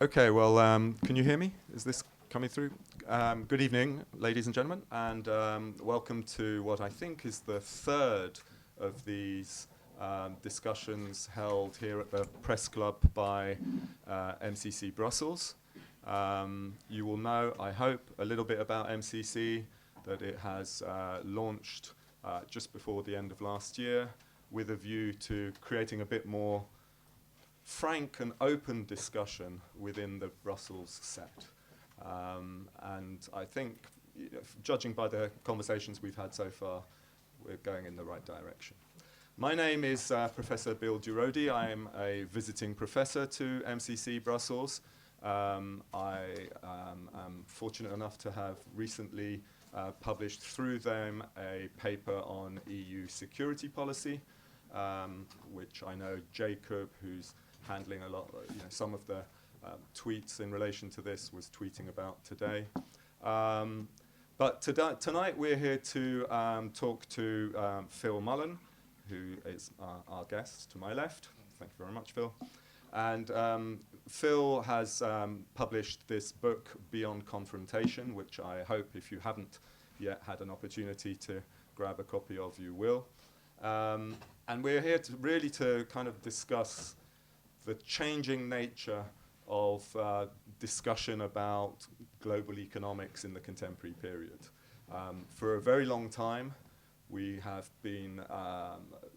Okay, well, can you hear me? Is this coming through? Good evening, ladies and gentlemen, and welcome to what I think is the third of these discussions held here at the Press Club by MCC Brussels. You will know, I hope, a little bit about MCC, that it has launched just before the end of last year with a view to creating a bit more frank and open discussion within the Brussels set. And I think, judging by the conversations we've had so far, we're going in the right direction. My name is Professor Bill Durodie. I'm a visiting professor to MCC Brussels. I am fortunate enough to have recently published through them a paper on EU security policy, which I know Jacob, who's handling a lot, some of the tweets in relation to this, was tweeting about today. But tonight we're here to talk to Phil Mullan, who is our guest to my left. Thank you very much, Phil. And Phil has published this book, Beyond Confrontation, which I hope, if you haven't yet had an opportunity to grab a copy of, you will. And we're here to really kind of discuss the changing nature of discussion about global economics in the contemporary period. For a very long time, we have been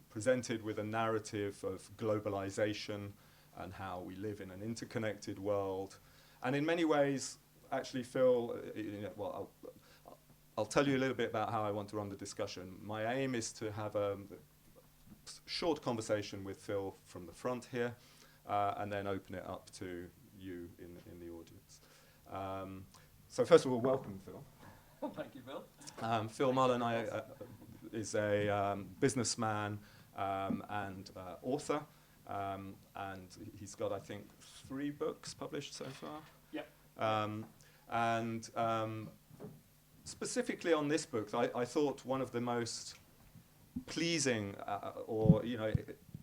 presented with a narrative of globalisation and how we live in an interconnected world. And in many ways, actually, Phil, I'll tell you a little bit about how I want to run the discussion. My aim is to have a short conversation with Phil from the front here, and then open it up to you in the audience. So first of all, welcome, Phil. Well, thank you, Bill. Phil Mullan is a businessman and author, and he's got, I think, 3 books published so far. Yep. And specifically on this book, I thought one of the most pleasing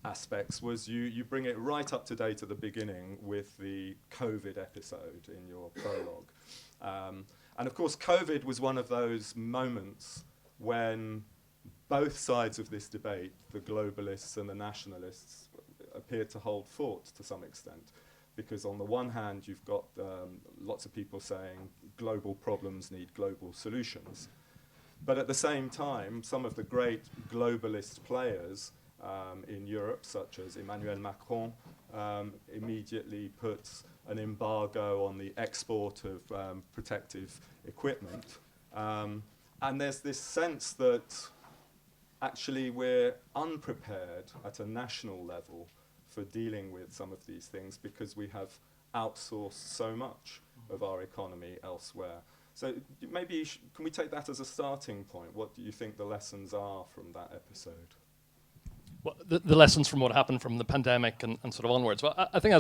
aspects was you bring it right up to date at the beginning with the COVID episode in your prologue. And of course, COVID was one of those moments when both sides of this debate, the globalists and the nationalists, appeared to hold fort to some extent. Because on the one hand, you've got lots of people saying global problems need global solutions. But at the same time, some of the great globalist players in Europe, such as Emmanuel Macron, immediately puts an embargo on the export of protective equipment. And there's this sense that actually we're unprepared at a national level for dealing with some of these things because we have outsourced so much of our economy elsewhere. So maybe, can we take that as a starting point? What do you think the lessons are from that episode? Well, the lessons from what happened from the pandemic and sort of onwards. Well, I think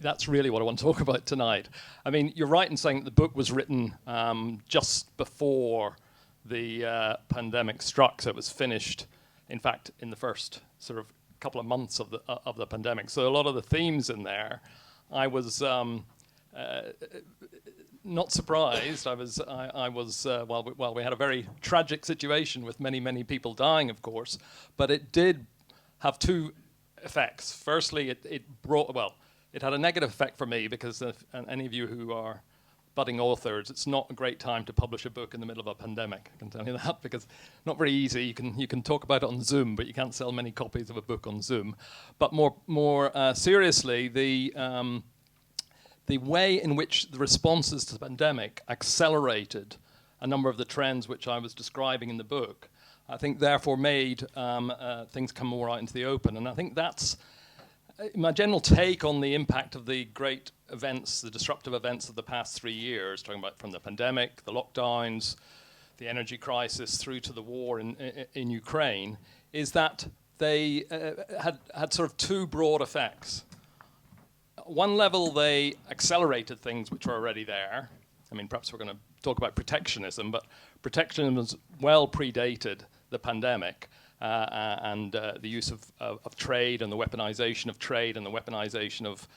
that's really what I want to talk about tonight. I mean, you're right in saying that the book was written just before the pandemic struck, so it was finished, in fact, in the first sort of couple of months of the pandemic. So a lot of the themes in there, I was not surprised. I was well, we had a very tragic situation with many people dying, of course, but it did have 2 effects. Firstly, it had a negative effect for me because and any of you who are budding authors, it's not a great time to publish a book in the middle of a pandemic. I can tell you that, because not very easy. You can talk about it on Zoom, but you can't sell many copies of a book on Zoom. But more seriously, the way in which the responses to the pandemic accelerated a number of the trends which I was describing in the book, I think therefore made things come more out into the open. And I think that's my general take on the impact of the great events, the disruptive events of the past 3 years, talking about from the pandemic, the lockdowns, the energy crisis, through to the war in Ukraine, is that they had sort of 2 broad effects. One level, they accelerated things which were already there. I mean, perhaps we're going to talk about protectionism, but protectionism was well predated the pandemic. and the use of trade and the weaponization of trade and the weaponization of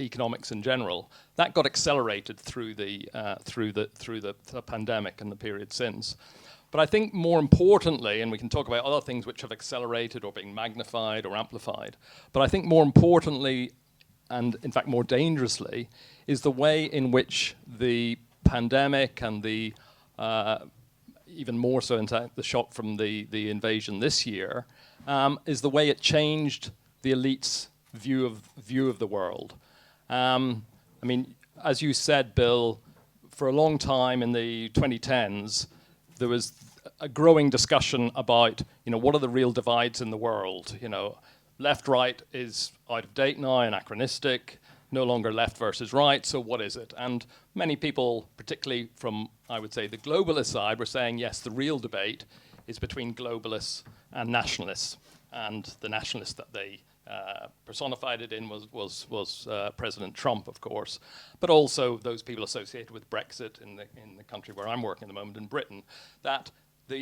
economics in general, that got accelerated through the pandemic and the period since. But I think more importantly, and we can talk about other things which have accelerated or been magnified or amplified, but I think more importantly, and in fact more dangerously, is the way in which the pandemic and the even more so in fact the shock from the invasion this year, is the way it changed the elite's view of the world. I mean, as you said, Bill, for a long time in the 2010s, there was a growing discussion about, what are the real divides in the world? Left-right is out of date now, anachronistic, no longer left versus right, so what is it? And many people, particularly from, I would say, the globalist side, were saying, yes, the real debate is between globalists and nationalists. And the nationalist that they personified it in was President Trump, of course, but also those people associated with Brexit in the country where I'm working at the moment, in Britain, that there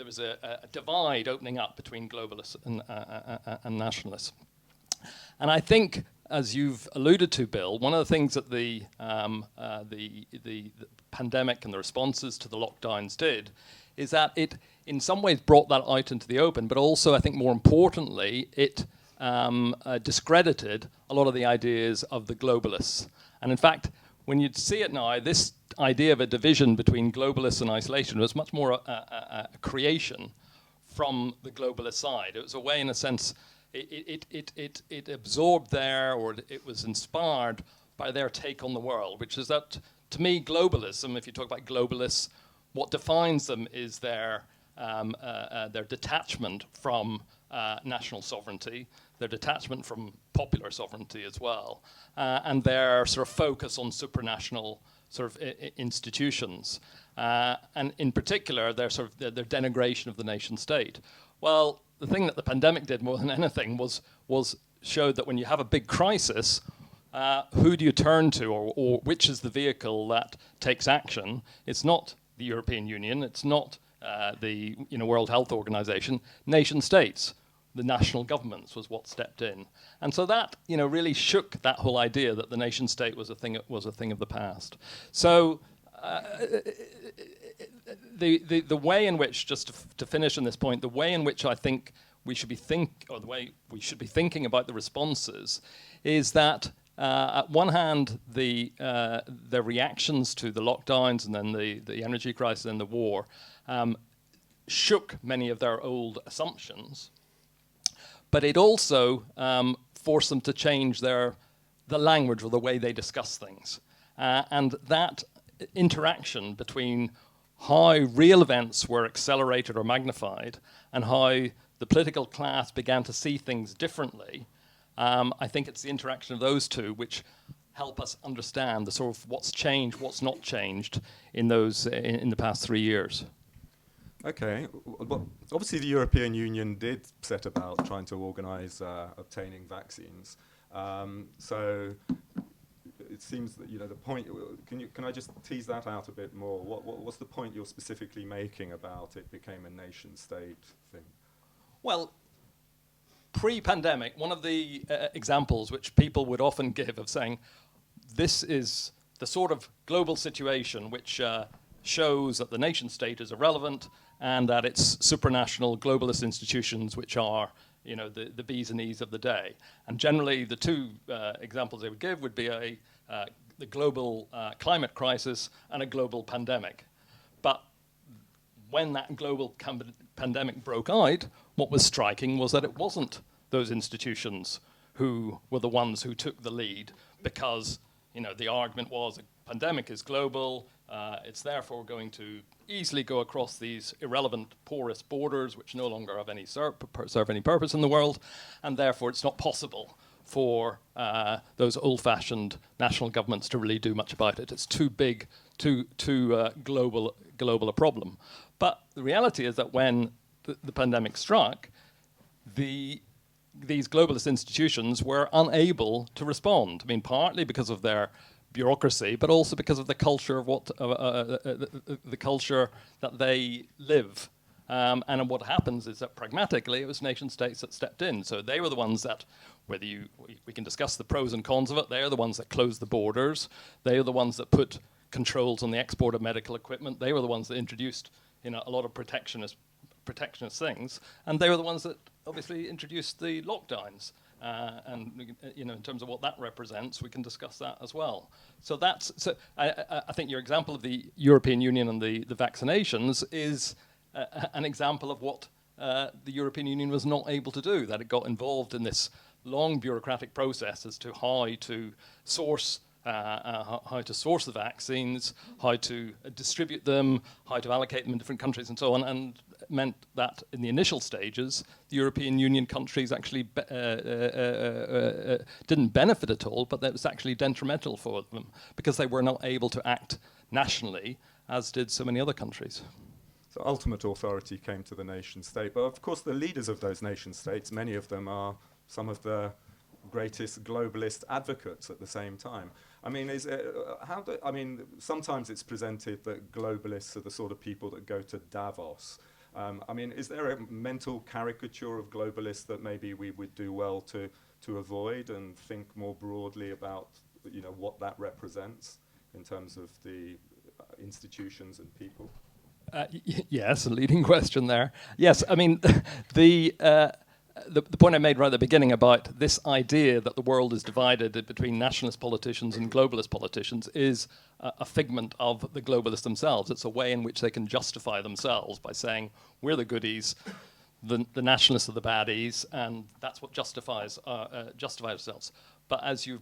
was a divide opening up between globalists and nationalists. And I think, as you've alluded to, Bill, one of the things that the pandemic and the responses to the lockdowns did is that it, in some ways, brought that out into the open, but also, I think more importantly, it discredited a lot of the ideas of the globalists. And in fact, when you see it now, this idea of a division between globalists and isolation was much more a creation from the globalist side. It was a way, in a sense, it absorbed or it was inspired by their take on the world, which is that, to me, globalism, if you talk about globalists, what defines them is their detachment from national sovereignty, their detachment from popular sovereignty as well, and their sort of focus on supranational sort of institutions, and in particular their denigration of the nation state. Well, the thing that the pandemic did more than anything was showed that when you have a big crisis, who do you turn to, or which is the vehicle that takes action? It's not the European Union, it's not the World Health Organization. Nation states, the national governments, was what stepped in, and so that really shook that whole idea that the nation state was a thing of the past. So the way in which, just to finish on this point, the way in which I think we should be thinking about the responses is that at one hand, the reactions to the lockdowns and then the energy crisis and the war shook many of their old assumptions, but it also forced them to change the language or the way they discuss things. And that interaction between how real events were accelerated or magnified and how the political class began to see things differently, I think it's the interaction of those two which help us understand the sort of what's changed, what's not changed in the past 3 years. Okay, well, obviously the European Union did set about trying to organise obtaining vaccines. So it seems that the point. Can I just tease that out a bit more? What's the point you're specifically making about it became a nation state thing? Well, pre-pandemic, one of the examples which people would often give of saying this is the sort of global situation which shows that the nation state is irrelevant and that it's supranational globalist institutions which are the bees and E's of the day. And generally the two examples they would give would be the global climate crisis and a global pandemic. But when that global pandemic broke out, what was striking was that it wasn't those institutions who were the ones who took the lead, because the argument was a pandemic is global, it's therefore going to easily go across these irrelevant porous borders which no longer have any serve any purpose in the world, and therefore it's not possible for those old-fashioned national governments to really do much about it. It's too big, too global a problem. But the reality is that when the pandemic struck, these globalist institutions were unable to respond. I mean, partly because of their bureaucracy, but also because of the culture of the culture that they live. And what happens is that pragmatically, it was nation states that stepped in. So they were the ones that, we can discuss the pros and cons of it, they are the ones that closed the borders. They are the ones that put controls on the export of medical equipment. They were the ones that introduced a lot of protectionist things. And they were the ones that obviously introduced the lockdowns. And in terms of what that represents, we can discuss that as well. So I think your example of the European Union and the vaccinations is an example of what the European Union was not able to do, that it got involved in this long bureaucratic process as to how to source the vaccines, how to distribute them, how to allocate them in different countries and so on, and meant that in the initial stages, the European Union countries actually didn't benefit at all, but that was actually detrimental for them because they were not able to act nationally as did so many other countries. So ultimate authority came to the nation state, but of course the leaders of those nation states, many of them are some of the greatest globalist advocates at the same time. I mean, sometimes it's presented that globalists are the sort of people that go to Davos. I mean, is there a mental caricature of globalists that maybe we would do well to avoid and think more broadly about, what that represents in terms of the institutions and people? Yes, a leading question there. Yes, I mean, the point I made right at the beginning about this idea that the world is divided between nationalist politicians and globalist politicians is a figment of the globalists themselves. It's a way in which they can justify themselves by saying, we're the goodies, the nationalists are the baddies, and that's what justifies ourselves. But as you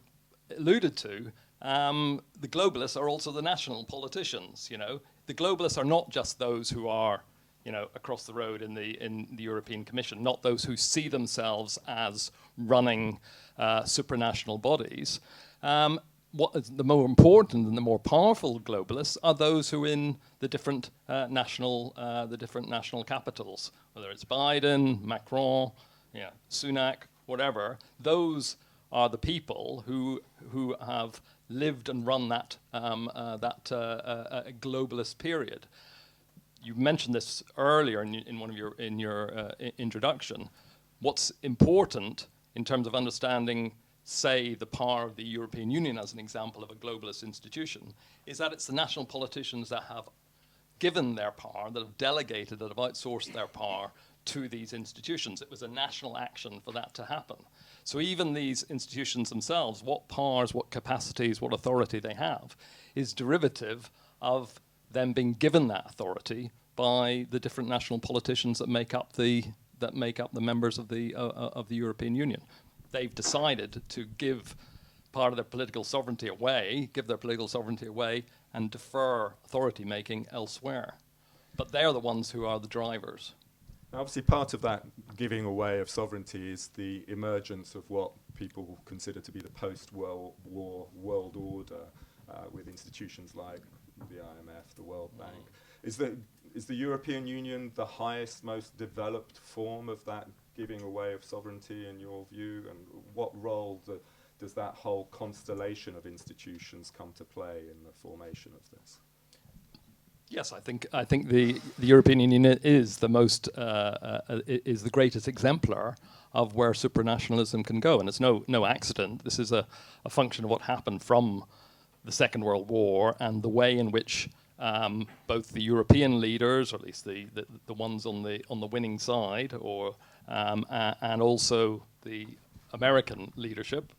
alluded to, the globalists are also the national politicians. The globalists are not just those who are across the road in the European Commission, not those who see themselves as running supranational bodies. What is the more important and the more powerful globalists are those who in the different national capitals, whether it's Biden, Macron, Sunak, whatever. Those are the people who have lived and run that globalist period. You mentioned this earlier in one of your introduction. What's important in terms of understanding, say, the power of the European Union as an example of a globalist institution, is that it's the national politicians that have given their power, that have delegated, that have outsourced their power to these institutions. It was a national action for that to happen. So even these institutions themselves, what powers, what capacities, what authority they have, is derivative of them being given that authority by the different national politicians that make up the members of the European Union. They've decided to give part of their political sovereignty away, and defer authority making elsewhere. But they're the ones who are the drivers. Obviously, part of that giving away of sovereignty is the emergence of what people consider to be the post-World War world order, with institutions like the IMF, the World Bank. Is the European Union the highest, most developed form of that giving away of sovereignty in your view? And what role does that whole constellation of institutions come to play in the formation of this? Yes, I think the European Union is the most is the greatest exemplar of where supranationalism can go, and it's no accident. This is a function of what happened from the Second World War and the way in which both the European leaders, or at least the ones on the winning side, and also the American leadership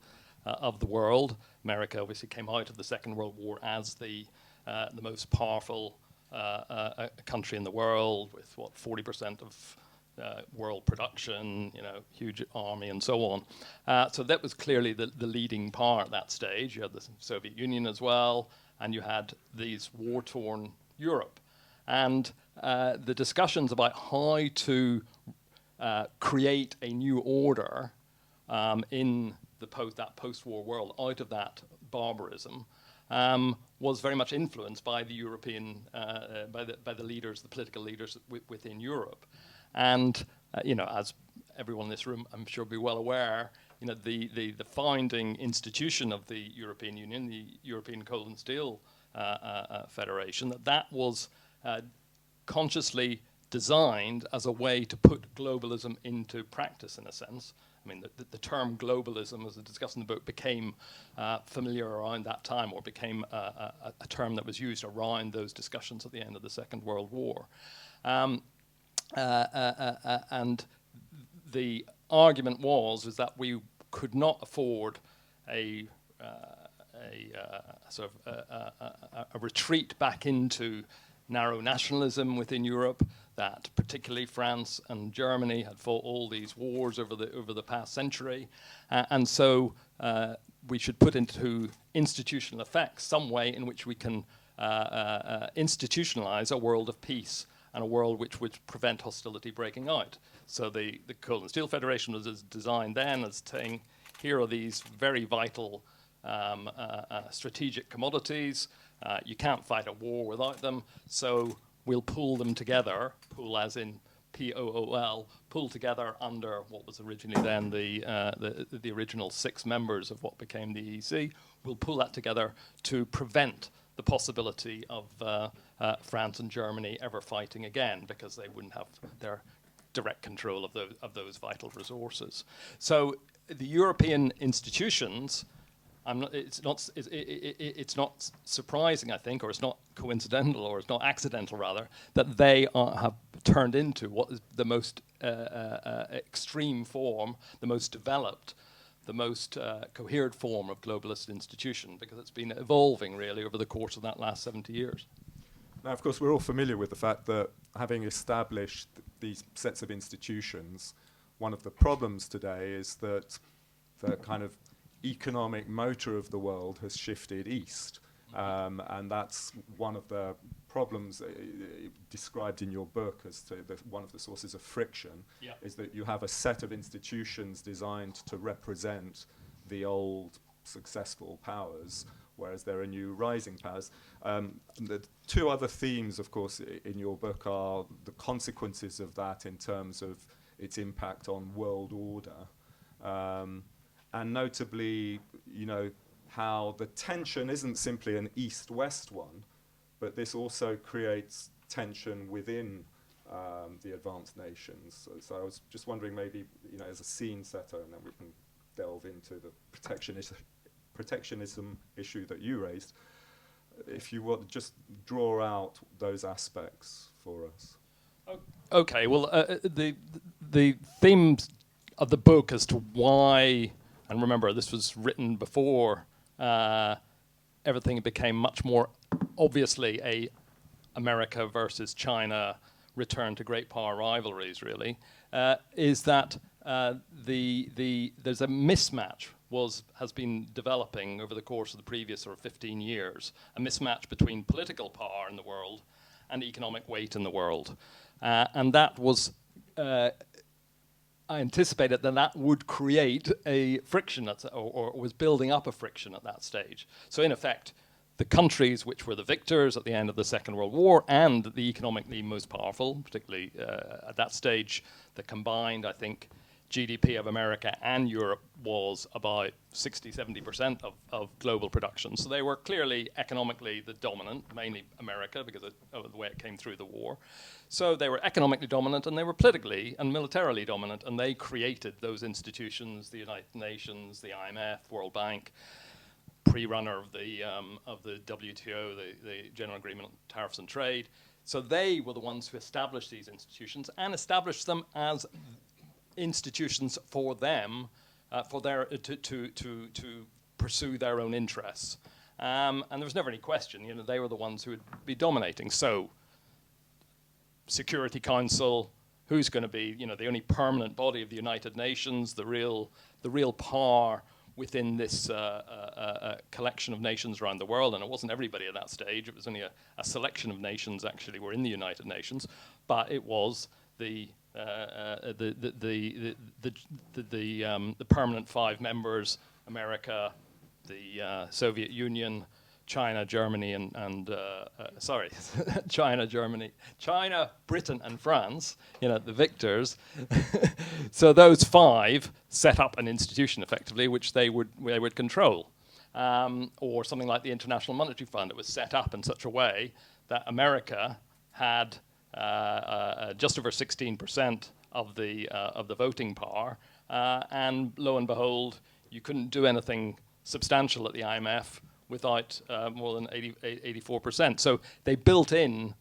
of the world. America obviously came out of the Second World War as the most powerful country in the world, with 40% of world production, huge army and so on. So that was clearly the leading power at that stage. You had the Soviet Union as well, and you had these war-torn Europe. And the discussions about how to create a new order in that post-war world, out of that barbarism, was very much influenced by the European, by the leaders, the political leaders within Europe. And as everyone in this room, I'm sure, will be well aware, the founding institution of the European Union, the European Coal and Steel Federation, that was consciously designed as a way to put globalism into practice, in a sense. I mean, the term globalism, as I discussed in the book, became familiar around that time, or became a term that was used around those discussions at the end of the Second World War. And the argument was that we could not afford a retreat back into narrow nationalism within Europe, that particularly France and Germany had fought all these wars over the past century, and so we should put into institutional effect some way in which we can institutionalize a world of peace and a world which would prevent hostility breaking out. So the Coal and Steel Federation was designed then as saying, here are these very vital strategic commodities. You can't fight a war without them, so we'll pool them together, pool as in P-O-O-L, pool together under what was originally then the original 6 members of what became the EEC. We'll pool that together to prevent the possibility of France and Germany ever fighting again, because they wouldn't have their direct control of those vital resources. So the European institutions, it's not surprising, I think, or it's not coincidental, or it's not accidental, rather, that they have turned into what is the most extreme form, the most developed, the most coherent form of globalist institution, because it's been evolving, really, over the course of that last 70 years. Now, of course, we're all familiar with the fact that having established these sets of institutions, one of the problems today is that the kind of economic motor of the world has shifted east. And that's one of the problems described in your book as to one of the sources of friction, is that you have a set of institutions designed to represent the old successful powers, whereas there are new rising powers. The 2 other themes, of course, in your book are the consequences of that in terms of its impact on world order, and notably, how the tension isn't simply an east-west one, but this also creates tension within the advanced nations. So I was just wondering, maybe, as a scene setter, and then we can delve into the protectionism issue that you raised, if you would just draw out those aspects for us. Okay, well, the themes of the book as to why, and remember, this was written before everything became much more obviously a America versus China return to great power rivalries, really, is that there's a mismatch has been developing over the course of the previous 15 years, a mismatch between political power in the world and economic weight in the world. And that was, I anticipated that would create a friction, or was building up a friction at that stage. So in effect, the countries which were the victors at the end of the Second World War and the economically most powerful, particularly at that stage, the combined, I think, GDP of America and Europe was about 60-70% of global production. So they were clearly economically the dominant, mainly America, because of the way it came through the war. So they were economically dominant, and they were politically and militarily dominant, and they created those institutions, the United Nations, the IMF, World Bank, pre-runner of the WTO, the General Agreement on Tariffs and Trade. So they were the ones who established these institutions and established them as institutions for them, to pursue their own interests, and there was never any question. They were the ones who would be dominating. So, Security Council, who's going to be, the only permanent body of the United Nations, the real power within this collection of nations around the world, and it wasn't everybody at that stage. It was only a selection of nations actually were in the United Nations, but it was the permanent 5 members: America, the Soviet Union, China, Germany, China, Britain, and France. The victors. So those 5 set up an institution effectively, which they would control, or something like the International Monetary Fund. It was set up in such a way that America had just over 16% of the voting power, and lo and behold, you couldn't do anything substantial at the IMF without more than 84%. So they built in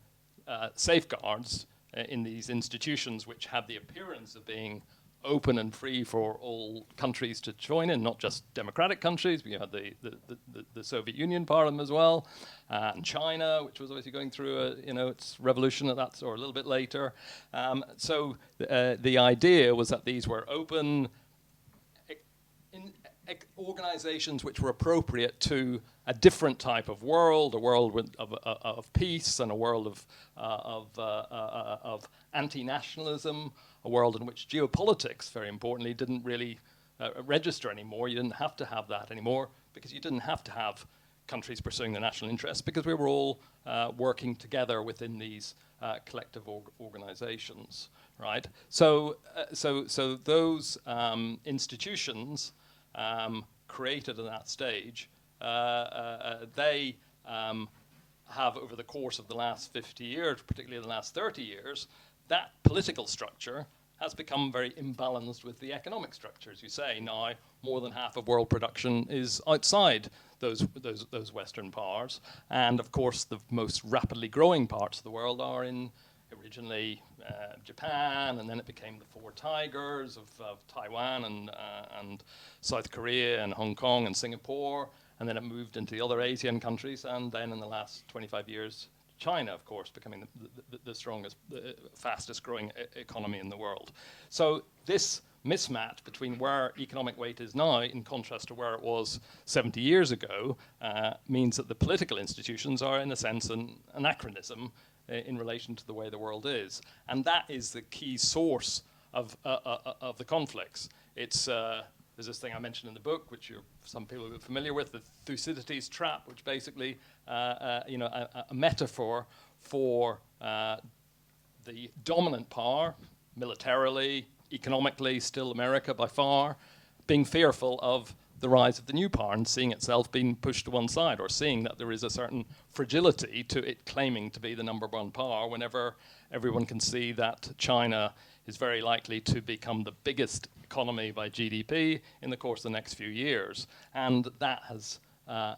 safeguards in these institutions which had the appearance of being open and free for all countries to join in, not just democratic countries. We had the Soviet Union part of them as well, and China, which was obviously going through its revolution at that, or a little bit later. So the idea was that these were open organizations which were appropriate to a different type of world, a world of peace, and a world of anti-nationalism, a world in which geopolitics, very importantly, didn't really register anymore. You didn't have to have that anymore because you didn't have to have countries pursuing their national interests because we were all working together within these collective organizations, right? So those institutions created at that stage, they have, over the course of the last 50 years, particularly the last 30 years, that political structure has become very imbalanced with the economic structure. As you say, now more than half of world production is outside those Western powers. And of course, the most rapidly growing parts of the world are in originally Japan, and then it became the four tigers of Taiwan and South Korea and Hong Kong and Singapore, and then it moved into the other Asian countries, and then in the last 25 years, China, of course, becoming the strongest, fastest growing economy in the world. So this mismatch between where economic weight is now in contrast to where it was 70 years ago means that the political institutions are, in a sense, an anachronism in relation to the way the world is. And that is the key source of the conflicts. It's there's this thing I mentioned in the book, which some people are familiar with, the Thucydides trap, which basically, a metaphor for the dominant power, militarily, economically, still America by far, being fearful of the rise of the new power and seeing itself being pushed to one side, or seeing that there is a certain fragility to it claiming to be the number one power whenever everyone can see that China is very likely to become the biggest economy by GDP in the course of the next few years. And that has I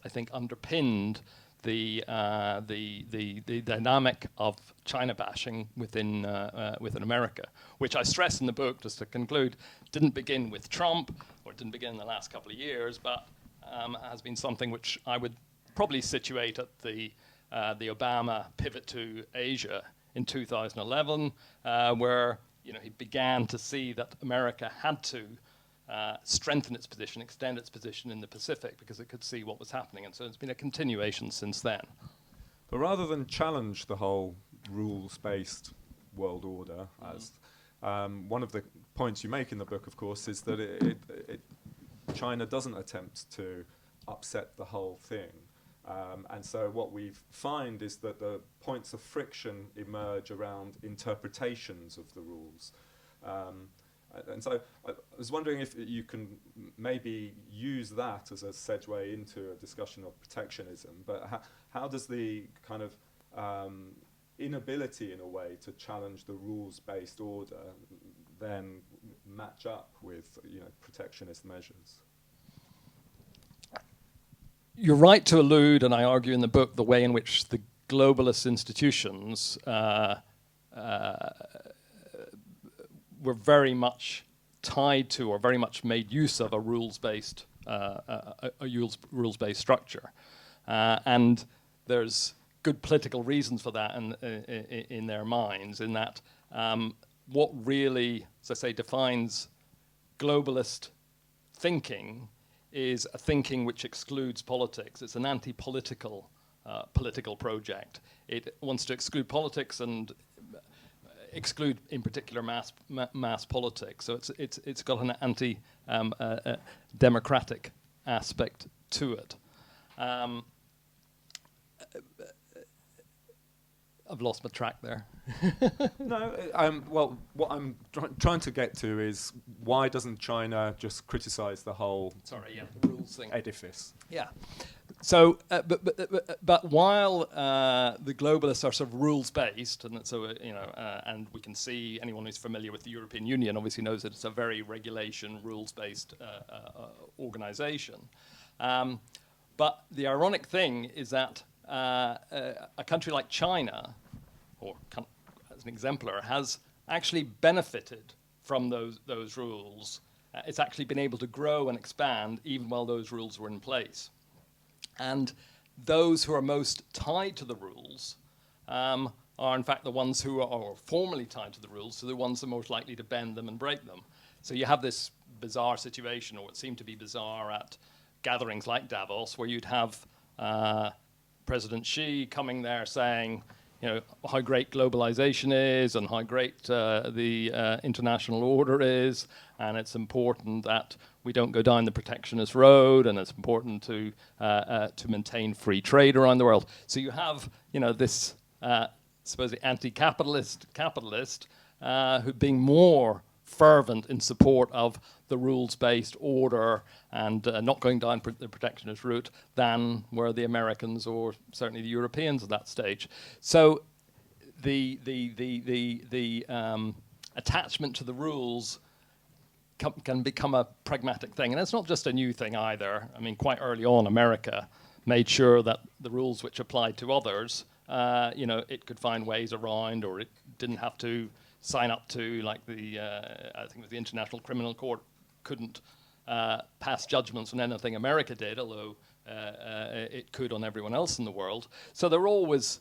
think, underpinned the dynamic of China bashing within America, which I stress in the book, just to conclude, didn't begin with Trump, or it didn't begin in the last couple of years, but has been something which I would probably situate at the Obama pivot to Asia in 2011, where he began to see that America had to strengthen its position, extend its position in the Pacific, because it could see what was happening. And so it's been a continuation since then. But rather than challenge the whole rules-based world order, as one of the points you make in the book, of course, is that China doesn't attempt to upset the whole thing. And so what we find is that the points of friction emerge around interpretations of the rules. And so I was wondering if you can maybe use that as a segue into a discussion of protectionism, but how does the kind of inability, in a way, to challenge the rules-based order then match up with protectionist measures? You're right to allude, and I argue in the book, the way in which the globalist institutions were very much tied to, or very much made use of, a rules-based structure, and there's good political reasons for that in their minds. In that, what really, as I say, defines globalist thinking is a thinking which excludes politics. It's an anti-political political project. It wants to exclude politics and exclude, in particular, mass politics. So it's got an anti-democratic aspect to it. I've lost my track there. No, well, what I'm trying to get to is, why doesn't China just criticize the whole rules thing edifice? Yeah. But while the globalists are sort of rules-based, and so and we can see anyone who's familiar with the European Union obviously knows that it's a very regulation, rules-based organization. But the ironic thing is that a country like China, or as an exemplar, has actually benefited from those rules. It's actually been able to grow and expand even while those rules were in place. And those who are most tied to the rules are in fact the ones who are formally tied to the rules, so the ones that are most likely to bend them and break them. So you have this bizarre situation, or what seemed to be bizarre at gatherings like Davos, where you'd have President Xi coming there saying, how great globalisation is and how great the international order is, and it's important that we don't go down the protectionist road, and it's important to maintain free trade around the world. So you have, this supposedly anti-capitalist who being more fervent in support of the rules-based order and not going down the protectionist route than were the Americans or certainly the Europeans at that stage. So the attachment to the rules can become a pragmatic thing. And it's not just a new thing either. I mean, quite early on, America made sure that the rules which applied to others, it could find ways around, or it didn't have to sign up to, like I think it was the International Criminal Court couldn't pass judgments on anything America did, although it could on everyone else in the world. So there were always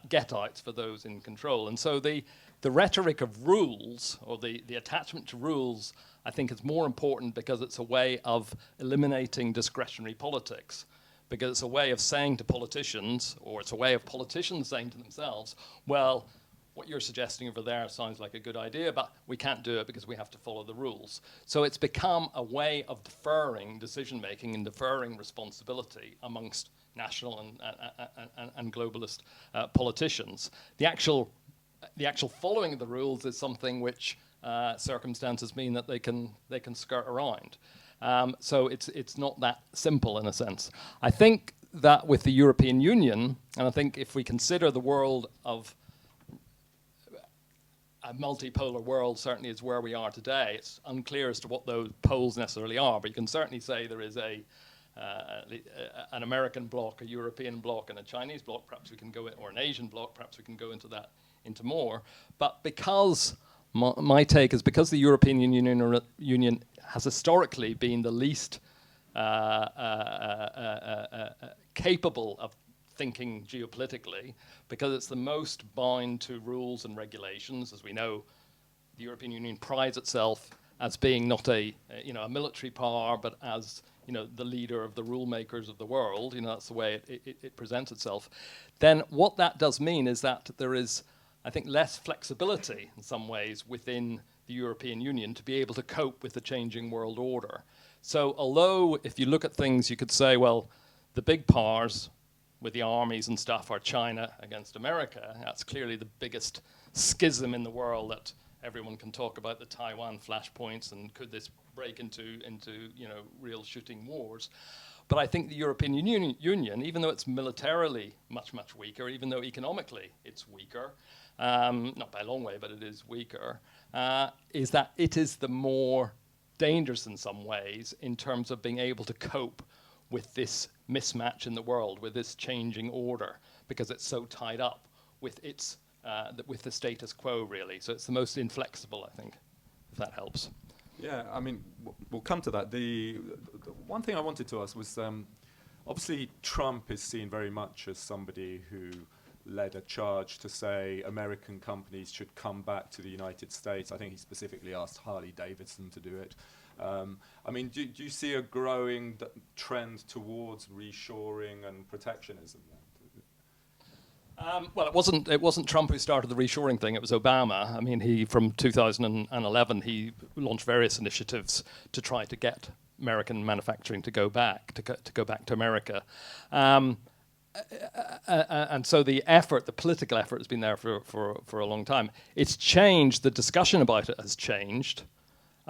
get-outs for those in control. And so the rhetoric of rules, or the attachment to rules, I think is more important because it's a way of eliminating discretionary politics, because it's a way of saying to politicians, or it's a way of politicians saying to themselves, well, what you're suggesting over there sounds like a good idea, but we can't do it because we have to follow the rules. So it's become a way of deferring decision-making and deferring responsibility amongst national and globalist politicians. The actual following of the rules is something which circumstances mean that they can skirt around. So it's not that simple in a sense. I think that with the European Union, and I think if we consider the world of a multipolar world certainly is where we are today. It's unclear as to what those poles necessarily are, but you can certainly say there is an an American bloc, a European bloc, and a Chinese bloc. Perhaps we can go in, or an Asian bloc. Perhaps we can go into more. But because my take is because the European Union has historically been the least capable of thinking geopolitically, because it's the most bound to rules and regulations. As we know, the European Union prides itself as being not a military power, but as the leader of the rule makers of the world. That's the way it presents itself. Then what that does mean is that there is, I think, less flexibility in some ways within the European Union to be able to cope with the changing world order. So although if you look at things, you could say, well, the big powers with the armies and stuff are China against America. That's clearly the biggest schism in the world that everyone can talk about, the Taiwan flashpoints, and could this break into real shooting wars. But I think the European Union, even though it's militarily much, much weaker, even though economically it's weaker, not by a long way, but it is weaker, is that it is the more dangerous in some ways in terms of being able to cope with this mismatch in the world, with this changing order, because it's so tied up with its with the status quo, really. So it's the most inflexible, I think, if that helps. Yeah, I mean, we'll come to that. The one thing I wanted to ask was, obviously Trump is seen very much as somebody who led a charge to say American companies should come back to the United States. I think he specifically asked Harley-Davidson to do it. I mean, do you see a growing trend towards reshoring and protectionism? Well, it wasn't Trump who started the reshoring thing. It was Obama. I mean, from 2011, he launched various initiatives to try to get American manufacturing to go back to America. And so the political effort has been there for a long time. It's changed. The discussion about it has changed.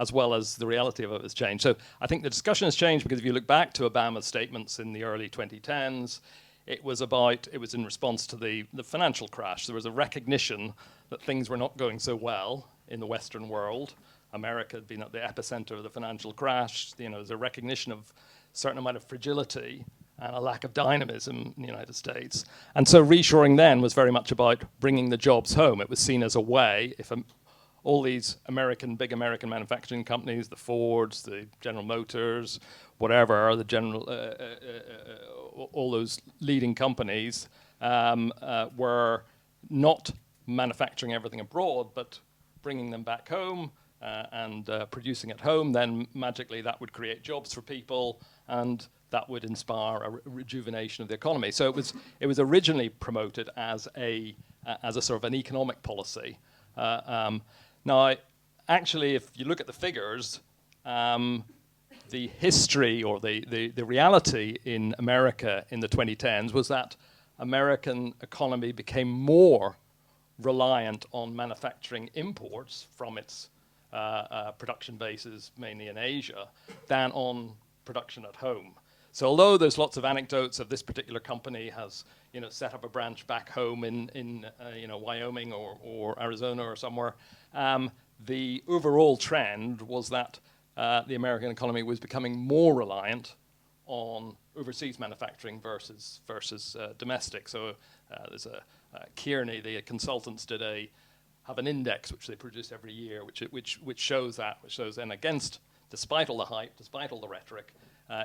as well as the reality of it has changed. So I think the discussion has changed because if you look back to Obama's statements in the early 2010s, it was in response to the financial crash. There was a recognition that things were not going so well in the Western world. America had been at the epicenter of the financial crash. There's a recognition of a certain amount of fragility and a lack of dynamism in the United States. And so reshoring then was very much about bringing the jobs home. It was seen as a way, if all these big American manufacturing companies, the Fords, the General Motors, whatever, all those leading companies were not manufacturing everything abroad, but bringing them back home and producing at home, then magically that would create jobs for people, and that would inspire a rejuvenation of the economy. So it was originally promoted as a sort of an economic policy. Now, actually, if you look at the figures, the history or the reality in America in the 2010s was that American economy became more reliant on manufacturing imports from its production bases, mainly in Asia, than on production at home. So although there's lots of anecdotes of this particular company has set up a branch back home in Wyoming or Arizona or somewhere, the overall trend was that the American economy was becoming more reliant on overseas manufacturing versus domestic. So there's Kearney, the consultants have an index which they produce every year, which shows that, which shows then despite all the hype, despite all the rhetoric,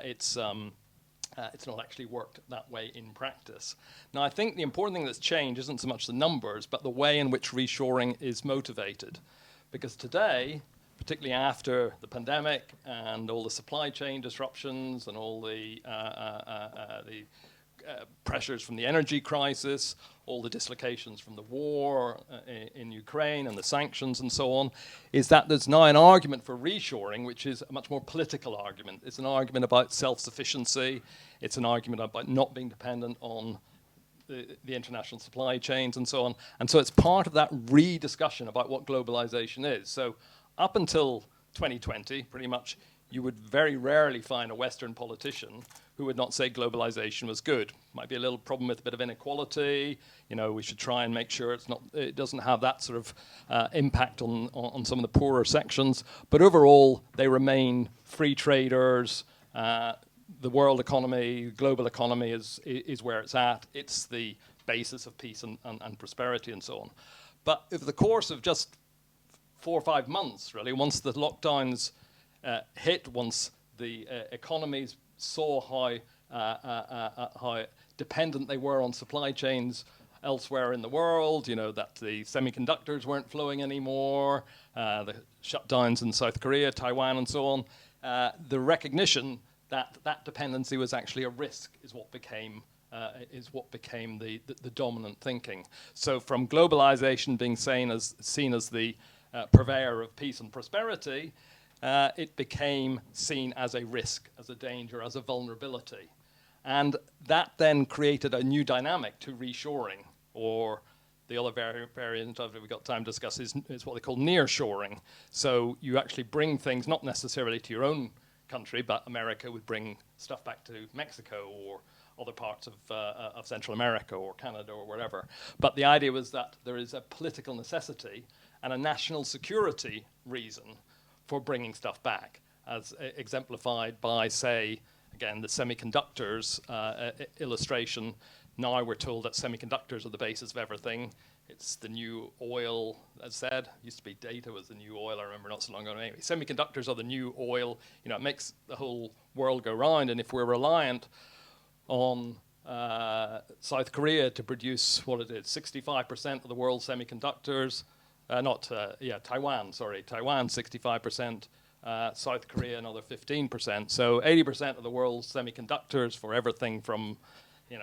it's not actually worked that way in practice. Now, I think the important thing that's changed isn't so much the numbers, but the way in which reshoring is motivated. Because today, particularly after the pandemic and all the supply chain disruptions and all the pressures from the energy crisis, all the dislocations from the war in Ukraine and the sanctions and so on, is that there's now an argument for reshoring, which is a much more political argument. It's an argument about self-sufficiency. It's an argument about not being dependent on the international supply chains and so on. And so it's part of that rediscussion about what globalization is. So up until 2020, pretty much, you would very rarely find a Western politician who would not say globalization was good. Might be a little problem with a bit of inequality. We should try and make sure it doesn't have that sort of impact on some of the poorer sections. But overall, they remain free traders. The world economy, global economy is where it's at. It's the basis of peace and prosperity and so on. But over the course of just 4 or 5 months, really, once the lockdowns hit, once the economies saw how dependent they were on supply chains elsewhere in the world, that the semiconductors weren't flowing anymore, the shutdowns in South Korea, Taiwan, and so on, the recognition that dependency was actually a risk is what became the dominant thinking. So from globalization being seen as the purveyor of peace and prosperity, it became seen as a risk, as a danger, as a vulnerability. And that then created a new dynamic to reshoring, or the other variant of it we've got time to discuss is what they call nearshoring. So you actually bring things not necessarily to your own country, but America would bring stuff back to Mexico or other parts of Central America or Canada or wherever. But the idea was that there is a political necessity and a national security reason for bringing stuff back, as exemplified by, say, again, the semiconductors illustration. Now we're told that semiconductors are the basis of everything. It's the new oil, as said. Used to be data was the new oil, I remember not so long ago. Anyway, semiconductors are the new oil. It makes the whole world go round. And if we're reliant on South Korea to produce, 65% of the world's semiconductors, Taiwan, 65%, South Korea another 15%. So 80% of the world's semiconductors for everything from your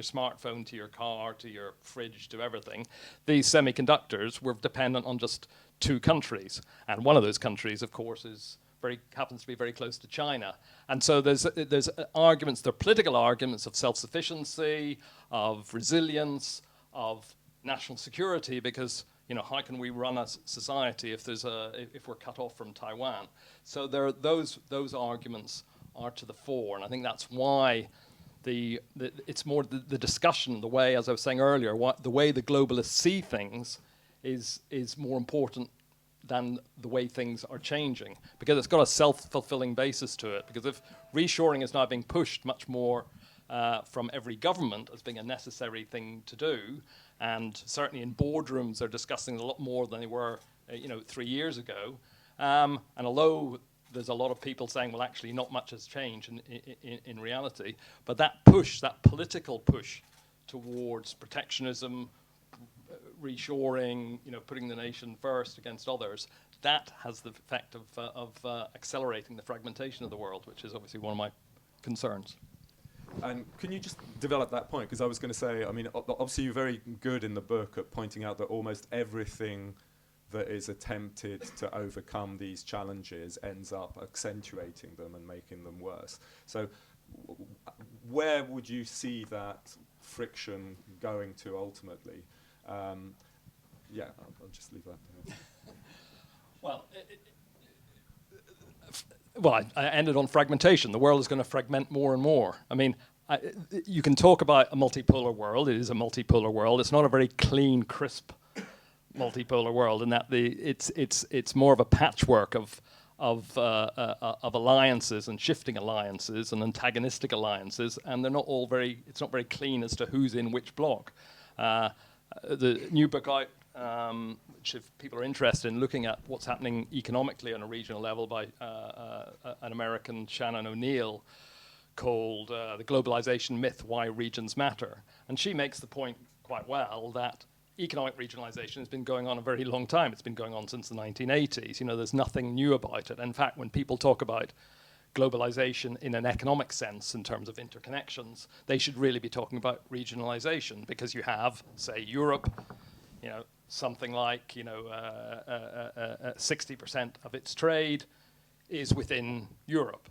smartphone to your car to your fridge to everything. These semiconductors were dependent on just 2 countries, and one of those countries, of course, happens to be very close to China. And so there's arguments, there are political arguments of self-sufficiency, of resilience, of national security, because how can we run a society if if we're cut off from Taiwan? So those arguments are to the fore, and I think that's why it's more the discussion, the way, as I was saying earlier, the way the globalists see things is more important than the way things are changing, because it's got a self-fulfilling basis to it. Because if reshoring is now being pushed much more from every government as being a necessary thing to do, and certainly in boardrooms they're discussing a lot more than they were 3 years ago, and although there's a lot of people saying, well, actually not much has changed in reality, but that political push towards protectionism, reshoring, putting the nation first against others, that has the effect of accelerating the fragmentation of the world, which is obviously one of my concerns. And can you just develop that point? Because I was going to say, I mean, obviously you're very good in the book at pointing out that almost everything that is attempted to overcome these challenges ends up accentuating them and making them worse. So where would you see that friction going to ultimately? Yeah, I'll just leave that there. Well, I ended on fragmentation. The world is going to fragment more and more. I mean, you can talk about a multipolar world. It is a multipolar world. It's not a very clean, crisp multipolar world, in that it's more of a patchwork of alliances and shifting alliances and antagonistic alliances, and they're not all it's not very clean as to who's in which block. The new book out, which if people are interested in looking at what's happening economically on a regional level, by an American, Shannon O'Neill, called The Globalisation Myth, Why Regions Matter. And she makes the point quite well that economic regionalisation has been going on a very long time. It's been going on since the 1980s. There's nothing new about it. In fact, when people talk about globalisation in an economic sense in terms of interconnections, they should really be talking about regionalisation, because you have, say, Europe, something like 60% of its trade is within Europe.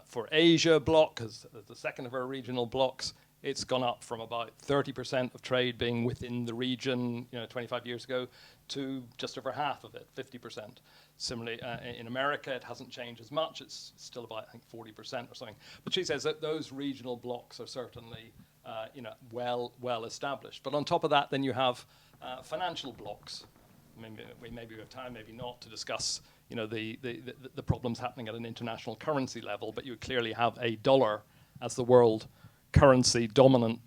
For Asia bloc, as the second of our regional blocks, it's gone up from about 30% of trade being within the region 25 years ago to just over half of it, 50%. Similarly, in America, it hasn't changed as much. It's still about, I think, 40% or something. But she says that those regional blocks are certainly well established. But on top of that, then you have financial blocks. Maybe we have time, maybe not, to discuss the problems happening at an international currency level. But you clearly have a dollar as the world currency dominant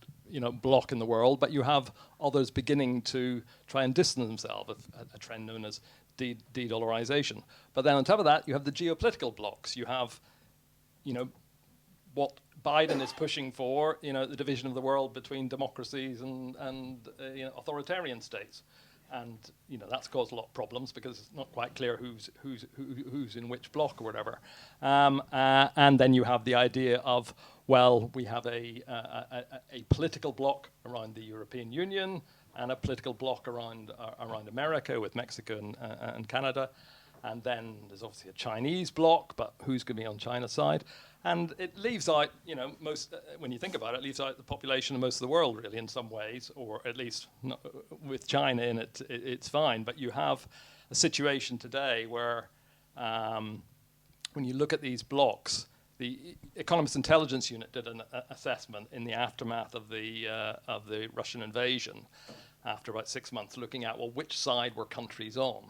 block in the world, but you have others beginning to try and distance themselves, a trend known as de-dollarization. But then on top of that, you have the geopolitical blocks. You have what Biden is pushing for, the division of the world between democracies and authoritarian states. And that's caused a lot of problems, because it's not quite clear who's in which block or whatever. And then you have the idea of, well, we have a political bloc around the European Union and a political bloc around America with Mexico and Canada. And then there's obviously a Chinese bloc, but who's going to be on China's side? And it leaves out, most, when you think about it, leaves out the population of most of the world, really, in some ways, or at least with China in it, it's fine. But you have a situation today where, when you look at these blocks, the Economist Intelligence Unit did an assessment in the aftermath of the Russian invasion, after about 6 months, looking at, well, which side were countries on,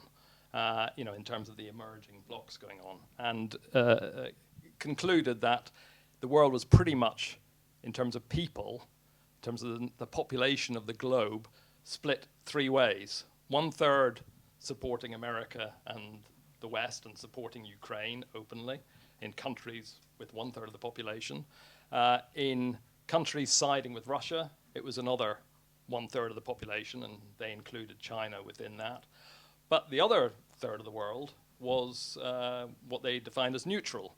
in terms of the emerging blocks going on, and concluded that the world was pretty much, in terms of people, in terms of the population of the globe, split 3 ways. 1/3 supporting America and the West and supporting Ukraine openly, in countries with 1/3 of the population. In countries siding with Russia, it was another 1/3 of the population, and they included China within that. But the other third of the world was what they defined as neutral.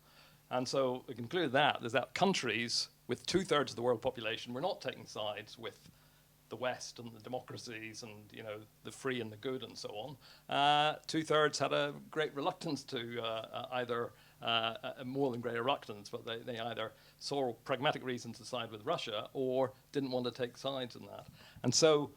And so we concluded that there's that countries with 2/3 of the world population were not taking sides with the West and the democracies and the free and the good and so on. 2/3 had a great reluctance to either more than great reluctance, but they either saw pragmatic reasons to side with Russia or didn't want to take sides in that. And so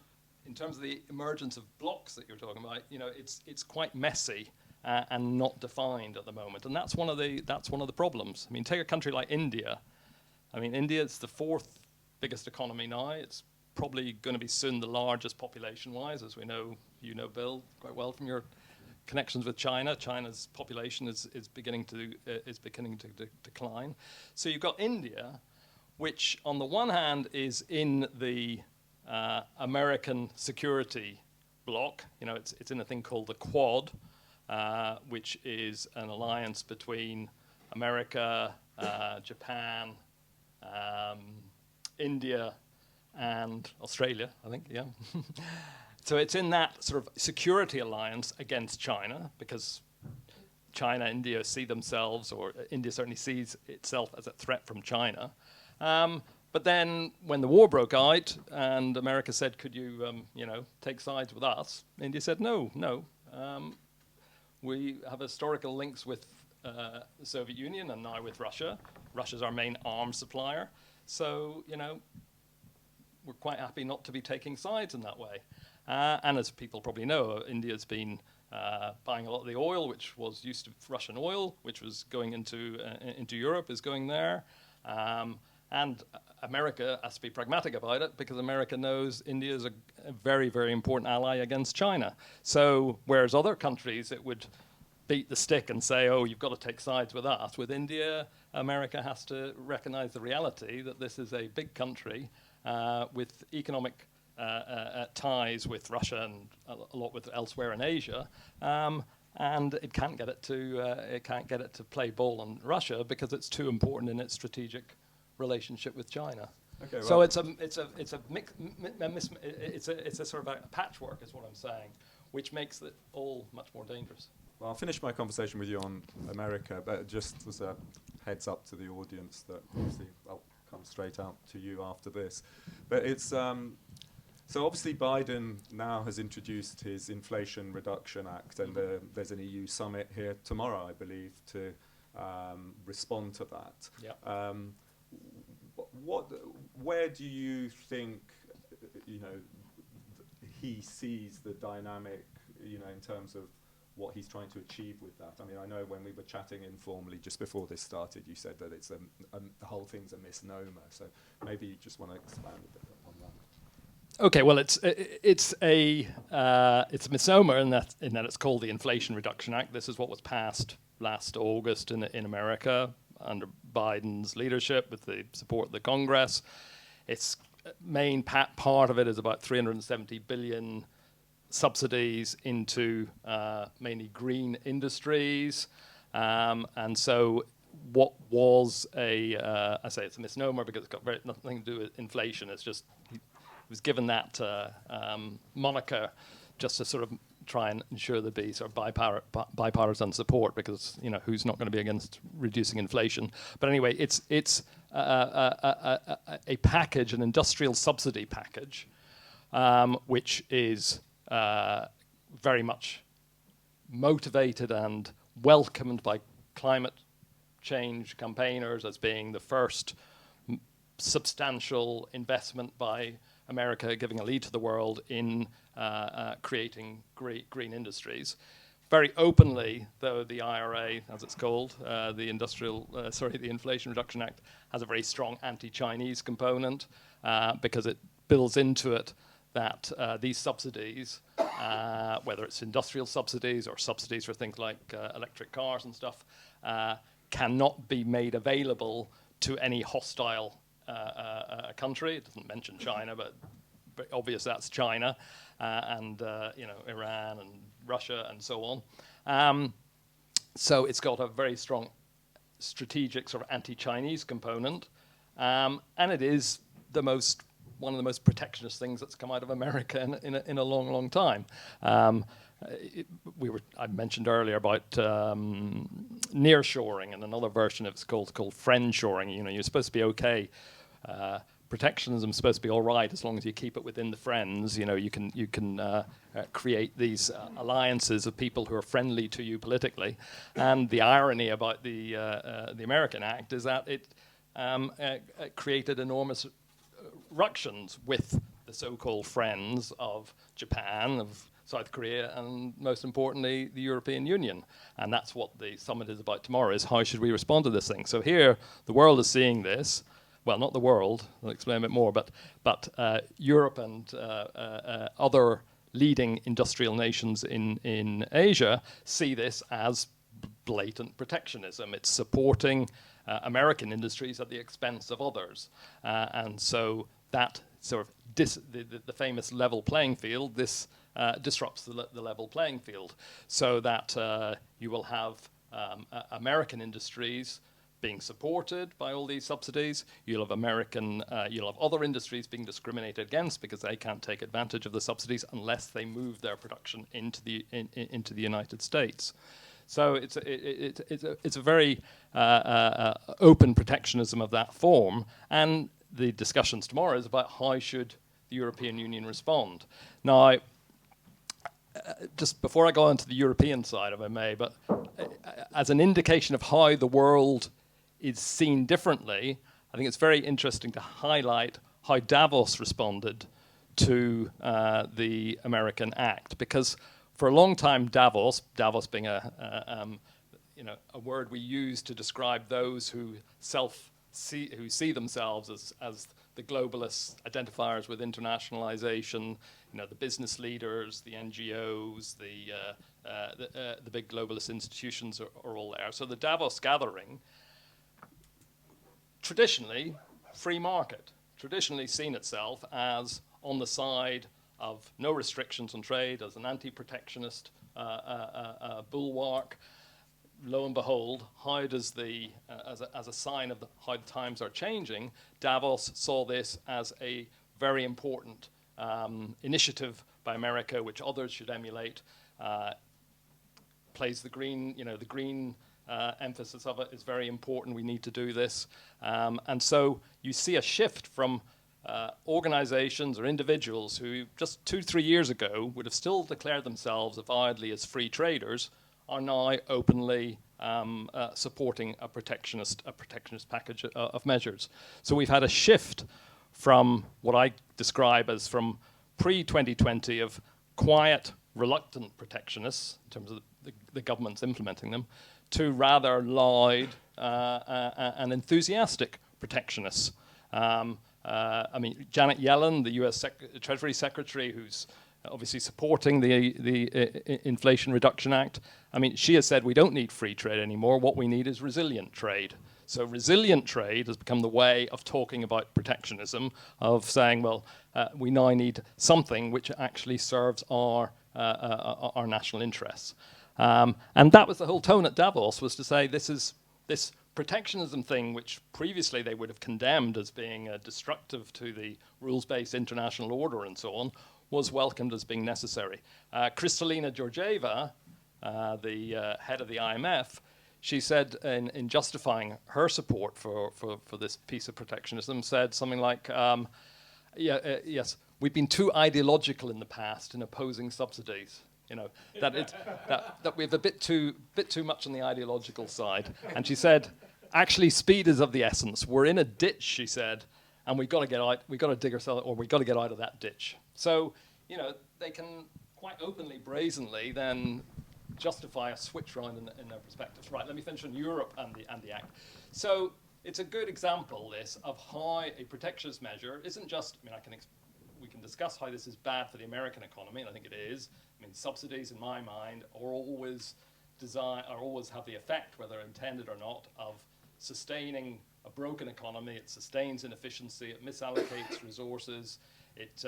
in terms of the emergence of blocks that you're talking about, it's quite messy and not defined at the moment, and that's one of the problems. I mean, take a country like India. I mean, India is the fourth biggest economy now. It's probably going to be soon the largest population-wise, as we know. You know, Bill, quite well from your connections with China. China's population is beginning to decline. So you've got India, which on the one hand is in the American security bloc. It's in a thing called the Quad, which is an alliance between America, Japan, India, and Australia, I think, yeah. So it's in that sort of security alliance against China, because China and India see themselves, or India certainly sees itself as a threat from China. But then when the war broke out and America said, could you, take sides with us? India said, no. We have historical links with the Soviet Union and now with Russia. Russia's our main arms supplier. So, we're quite happy not to be taking sides in that way. And as people probably know, India's been buying a lot of the oil, which was used to Russian oil, which was going into Europe, is going there. And America has to be pragmatic about it, because America knows India is a very, very important ally against China. So whereas other countries, it would beat the stick and say, oh, you've got to take sides with us. With India, America has to recognize the reality that this is a big country with economic ties with Russia and a lot with elsewhere in Asia. And it can't get it to play ball on Russia, because it's too important in its strategic relationship with China. Okay, well, so it's a sort of a patchwork, is what I'm saying, which makes it all much more dangerous. Well, I'll finish my conversation with you on America, but just as a heads up to the audience that obviously I'll come straight out to you after this. But it's so obviously Biden now has introduced his Inflation Reduction Act, and there's an EU summit here tomorrow, I believe, to respond to that. Yep. Where do you think, he sees the dynamic, in terms of what he's trying to achieve with that? I mean, I know when we were chatting informally just before this started, you said that it's the whole thing's a misnomer. So maybe you just want to expand a bit on that. Okay, well, it's a misnomer in that it's called the Inflation Reduction Act. This is what was passed last August in America under Biden's leadership with the support of the Congress. Its main part of it is about 370 billion subsidies into mainly green industries. And so what was I say it's a misnomer because it's got nothing to do with inflation. It's just he was given that moniker just to sort of try and ensure there'd be sort of bipartisan support, because who's not going to be against reducing inflation? But anyway, it's a package, an industrial subsidy package, which is very much motivated and welcomed by climate change campaigners as being the first substantial investment by America, giving a lead to the world in creating green industries. Very openly, though, the IRA, as it's called, the Inflation Reduction Act, has a very strong anti-Chinese component because it builds into it that these subsidies, whether it's industrial subsidies or subsidies for things like electric cars and stuff, cannot be made available to any hostile country. It doesn't mention China, but obvious that's China and Iran and Russia and so on. So it's got a very strong strategic sort of anti-Chinese component, and it is one of the most protectionist things that's come out of America in a long, long time. I mentioned earlier about nearshoring, and another version of it's called friendshoring. You're supposed to be okay. Protectionism is supposed to be all right as long as you keep it within the friends. You can create these alliances of people who are friendly to you politically. And the irony about the American Act is that it created enormous ructions with the so-called friends of Japan, of South Korea, and most importantly, the European Union. And that's what the summit is about tomorrow, is how should we respond to this thing? So here, the world is seeing this. Well, not the world, I'll explain a bit more, but Europe and other leading industrial nations in Asia see this as blatant protectionism. It's supporting American industries at the expense of others. And so that sort of the famous level playing field, this disrupts the level playing field, so that you will have American industries being supported by all these subsidies. You'll have other industries being discriminated against because they can't take advantage of the subsidies unless they move their production into the United States. So it's a very open protectionism of that form, and the discussions tomorrow is about how should the European Union respond. Now, just before I go on to the European side, if I may, but as an indication of how the world is seen differently, I think it's very interesting to highlight how Davos responded to the American Act, because for a long time Davos being a word we use to describe those who see themselves as the globalists, identifiers with internationalization, the business leaders, the NGOs, the big globalist institutions are all there. So the Davos gathering, traditionally free market, traditionally seen itself as on the side of no restrictions on trade, as an anti-protectionist bulwark. Lo and behold, how does as a sign of how the times are changing, Davos saw this as a very important initiative by America, which others should emulate. Plays the green, the green emphasis of it is very important. We need to do this, and so you see a shift from organizations or individuals who just 2-3 years ago would have still declared themselves avowedly as free traders, are now openly supporting a protectionist package of measures. So we've had a shift from what I describe as from pre-2020 of quiet, reluctant protectionists in terms of the governments implementing them, to rather loud and enthusiastic protectionists. Janet Yellen, the US Treasury Secretary, who's obviously supporting the Inflation Reduction Act, she has said we don't need free trade anymore. What we need is resilient trade. So resilient trade has become the way of talking about protectionism, of saying, well, we now need something which actually serves our national interests. And that was the whole tone at Davos, was to say this protectionism thing, which previously they would have condemned as being destructive to the rules-based international order and so on, was welcomed as being necessary. Kristalina Georgieva, the head of the IMF, she said in justifying her support for this piece of protectionism, said something like, yes, we've been too ideological in the past in opposing subsidies. That we have a bit too much on the ideological side. And she said, actually, speed is of the essence. We're in a ditch, she said, and we've got to get out. We've got to dig ourselves, or we've got to get out of that ditch. So, they can quite openly, brazenly, then justify a switch round in their perspectives. Right. Let me finish on Europe and the Act. So it's a good example, this, of how a protectionist measure isn't just. We can discuss how this is bad for the American economy, and I think it is. Subsidies, in my mind, always have the effect, whether intended or not, of sustaining a broken economy. It sustains inefficiency. It misallocates resources. It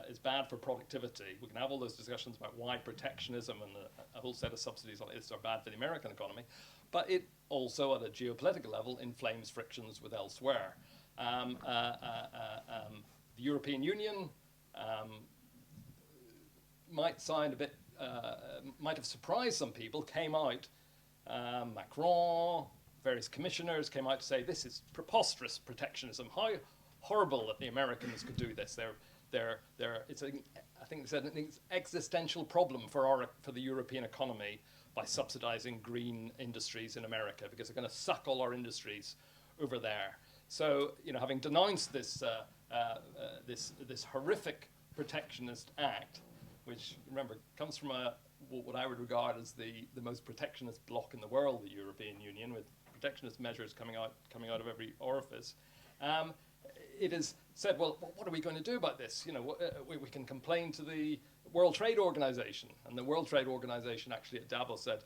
is bad for productivity. We can have all those discussions about why protectionism and a whole set of subsidies like this are bad for the American economy, but it also, at a geopolitical level, inflames frictions with elsewhere. The European Union might sound a bit, might have surprised some people, came out, Macron, various commissioners came out to say this is preposterous protectionism. How horrible that the Americans could do this. I think they said an existential problem for the European economy by subsidizing green industries in America, because they're going to suck all our industries over there. So, having denounced this this horrific protectionist act, which, remember, comes from what I would regard as the most protectionist bloc in the world, the European Union, with protectionist measures coming out of every orifice. It is said, well, what are we going to do about this? You know, we can complain to the World Trade Organization, and the World Trade Organization actually at Davos said,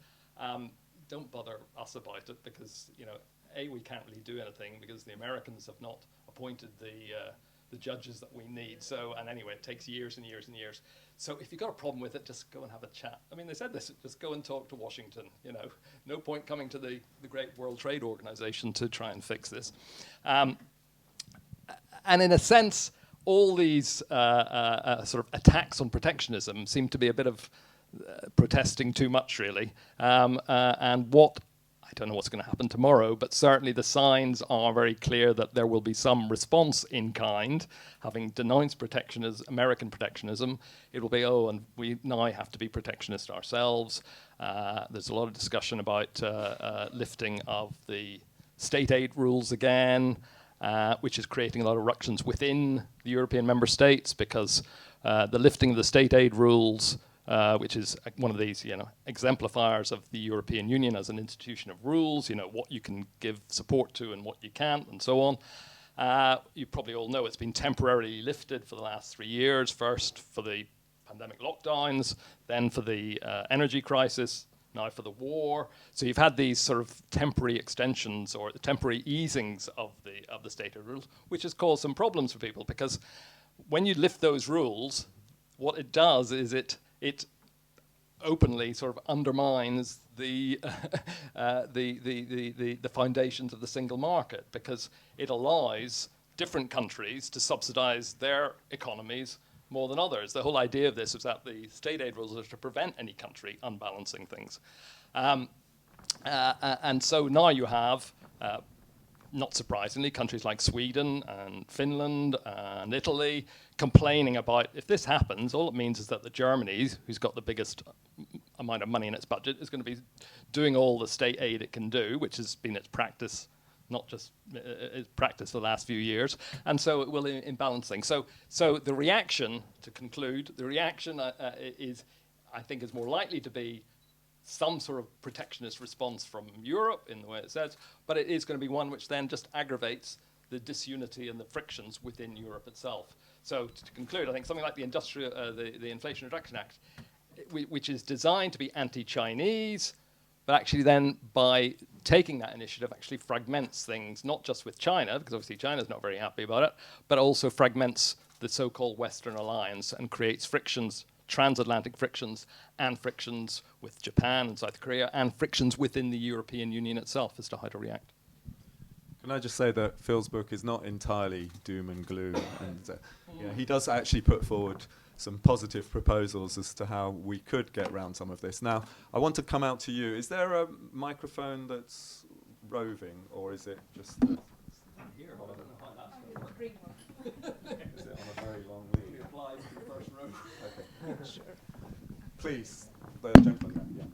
don't bother us about it because, you know, A, we can't really do anything because the Americans have not appointed the judges that we need. So, and anyway, it takes years and years and years. So if you've got a problem with it, just go and have a chat. I mean, they said this, just go and talk to Washington, you know. No point coming to the great World Trade Organization to try and fix this. And in a sense, all these sort of attacks on protectionism seem to be a bit of protesting too much, really. And what, I don't know what's going to happen tomorrow, but certainly the signs are very clear that there will be some response in kind. Having denounced protectionism, American protectionism, it will be, oh, and we now have to be protectionist ourselves. There's a lot of discussion about lifting of the state aid rules again, which is creating a lot of ructions within the European member states because the lifting of the state aid rules, which is one of these, you know, exemplifiers of the European Union as an institution of rules, you know, what you can give support to and what you can't, and so on. You probably all know it's been temporarily lifted for the last 3 years, first for the pandemic lockdowns, then for the energy crisis, now for the war. So you've had these sort of temporary extensions or temporary easings of the state aid rules, which has caused some problems for people because when you lift those rules, what it does is it openly sort of undermines the foundations of the single market because it allows different countries to subsidize their economies more than others. The whole idea of this is that the state aid rules are to prevent any country unbalancing things. And so now you have, not surprisingly, countries like Sweden and Finland and Italy complaining about, if this happens, all it means is that the Germany, who's got the biggest amount of money in its budget, is going to be doing all the state aid it can do, which has been its practice, not just its practice for the last few years, and so it will imbalance things. So the reaction, to conclude, the reaction is, I think, is more likely to be some sort of protectionist response from Europe in the way it says, but it is going to be one which then just aggravates the disunity and the frictions within Europe itself. So to conclude, I think something like the Inflation Reduction Act, which is designed to be anti-Chinese, but actually then by taking that initiative actually fragments things, not just with China, because obviously China's not very happy about it, but also fragments the so-called Western alliance and creates frictions, transatlantic frictions, and frictions with Japan and South Korea, and frictions within the European Union itself as to how to react. Can I just say that Phil's book is not entirely doom and gloom, and he does actually put forward some positive proposals as to how we could get around some of this. Now, I want to come out to you. Is there a microphone that's roving, or is it just here? I don't know how that's going to work. Is it on a very long lead? We apply to the first row. Okay. Sure. Please, the gentleman there.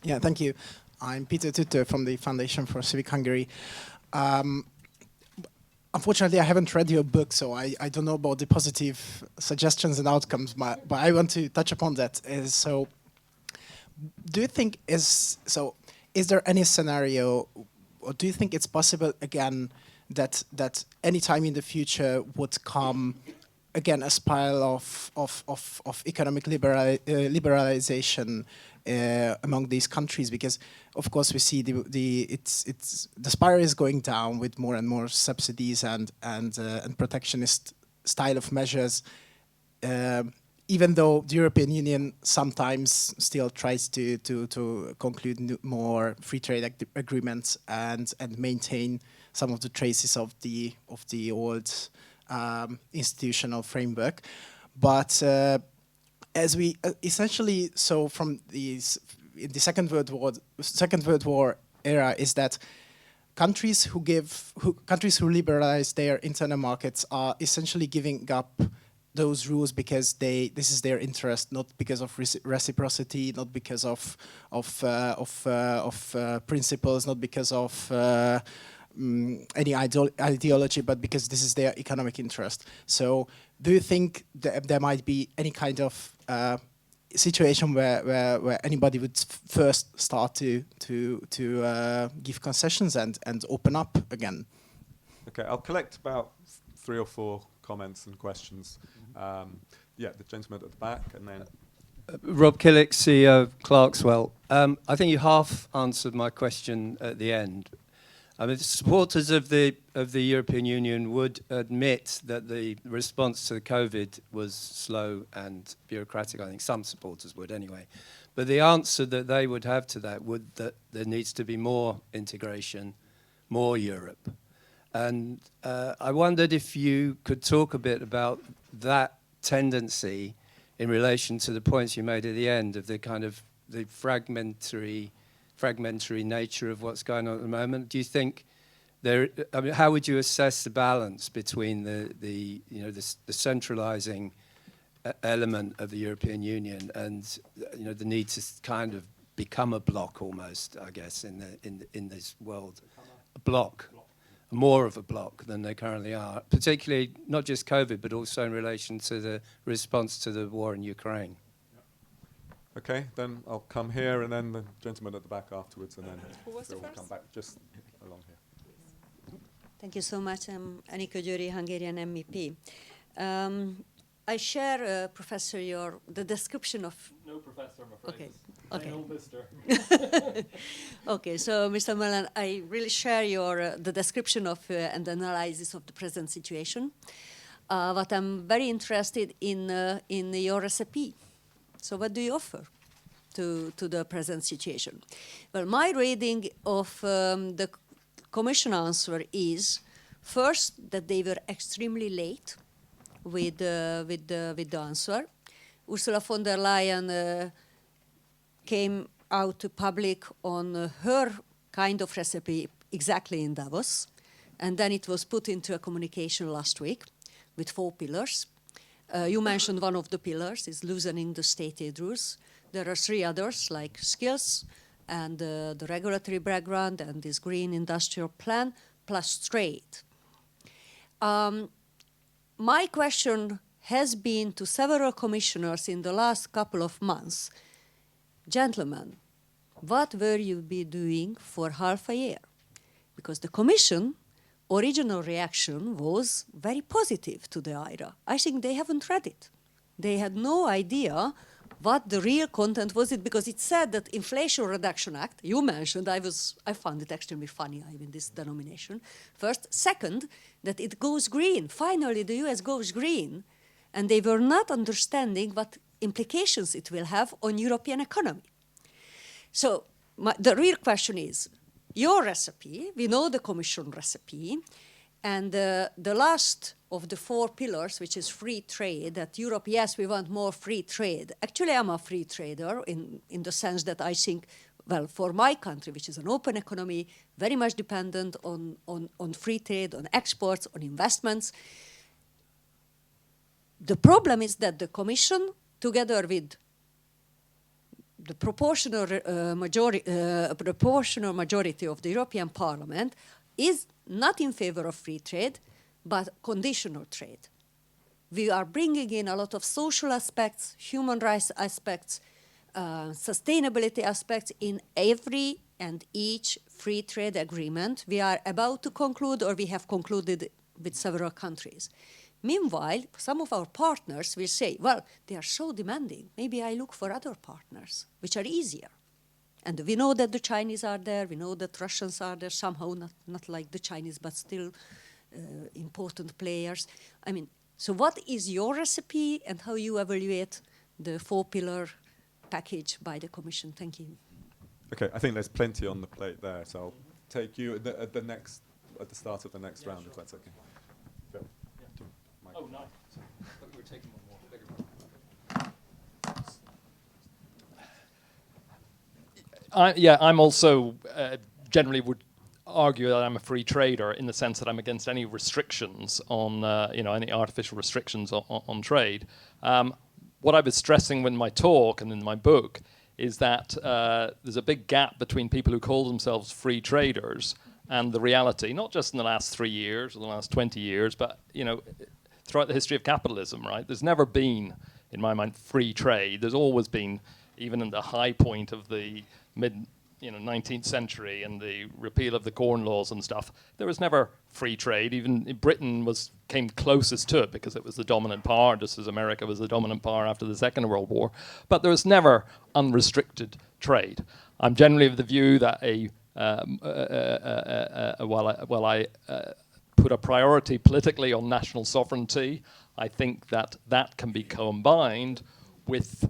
Yeah, thank you. I'm Peter Tutte from the Foundation for Civic Hungary. Unfortunately, I haven't read your book, so I don't know about the positive suggestions and outcomes, but I want to touch upon that. So, do you think is there any scenario, or do you think it's possible again that any time in the future would come again a spiral of economic liberalization among these countries? Because of course we see the spiral is going down with more and more subsidies and protectionist style of measures, even though the European Union sometimes still tries to conclude more free trade agreements and maintain some of the traces of the old institutional framework. But as we essentially saw from these in the Second World War era, is that countries who liberalize their internal markets are essentially giving up those rules because this is their interest, not because of reciprocity, not because of principles, not because of any ideology, but because this is their economic interest. So do you think that there might be any kind of situation where anybody would first start to give concessions and open up again? Okay, I'll collect about 3 or 4 comments and questions. Yeah, the gentleman at the back, and then... Rob Killick, CEO of Clarkswell. I think you half answered my question at the end. I mean, supporters of the European Union would admit that the response to COVID was slow and bureaucratic. I think some supporters would anyway. But the answer that they would have to that would that there needs to be more integration, more Europe. And I wondered if you could talk a bit about that tendency in relation to the points you made at the end of the kind of the fragmentary nature of what's going on at the moment. Do you think there? I mean, how would you assess the balance between the centralising element of the European Union and the need to kind of become a bloc almost, I guess, in this world, a bloc, more of a bloc than they currently are, particularly not just COVID, but also in relation to the response to the war in Ukraine. Okay, then I'll come here, and then the gentleman at the back afterwards, and then Phil will come back just along here. Thank you so much. I'm Anika Győri, Hungarian MEP. I share, Professor, the description of... No, Professor, I'm afraid. Okay. No, Mister. Okay, so Mr. Mullan, I really share the description of and the analysis of the present situation. But I'm very interested in your recipe. So what do you offer to the present situation? Well, my reading of the Commission answer is, first, that they were extremely late with the answer. Ursula von der Leyen came out to public on her kind of recipe exactly in Davos, and then it was put into a communication last week with 4 pillars. You mentioned one of the pillars is loosening the state aid rules. There are 3 others, like skills and the regulatory background and this green industrial plan, plus trade. My question has been to several commissioners in the last couple of months, gentlemen, what were you be doing for half a year? Because the Commission original reaction was very positive to the IRA. I think they haven't read it. They had no idea what the real content was, because it said that Inflation Reduction Act, you mentioned, I found it extremely funny, this denomination. First. Second, that it goes green. Finally, the US goes green. And they were not understanding what implications it will have on European economy. So the real question is, your recipe, we know the Commission recipe, and the last of the 4 pillars, which is free trade, that Europe, yes, we want more free trade. Actually, I'm a free trader in the sense that I think, well, for my country, which is an open economy, very much dependent on free trade, on exports, on investments. The problem is that the Commission, together with the proportional majority of the European Parliament, is not in favor of free trade, but conditional trade. We are bringing in a lot of social aspects, human rights aspects, sustainability aspects in every and each free trade agreement we are about to conclude or we have concluded with several countries. Meanwhile, some of our partners will say, well, they are so demanding, maybe I look for other partners, which are easier. And we know that the Chinese are there, we know that Russians are there, somehow not like the Chinese, but still important players. So what is your recipe and how you evaluate the 4-pillar package by the Commission? Thank you. Okay, I think there's plenty on the plate there, so I'll take you at the start of the next round, sure. if that's okay. Phil. Oh, nice. I thought you were taking one more, bigger one. I'm also generally would argue that I'm a free trader in the sense that I'm against any restrictions on, any artificial restrictions on trade. What I was stressing in my talk and in my book is that there's a big gap between people who call themselves free traders and the reality, not just in the last 3 years or the last 20 years, but throughout the history of capitalism, right? There's never been, in my mind, free trade. There's always been, even in the high point of the mid 19th century and the repeal of the Corn Laws and stuff, there was never free trade. Even Britain came closest to it because it was the dominant power, just as America was the dominant power after the Second World War. But there was never unrestricted trade. I'm generally of the view that while I put a priority politically on national sovereignty, I think that can be combined with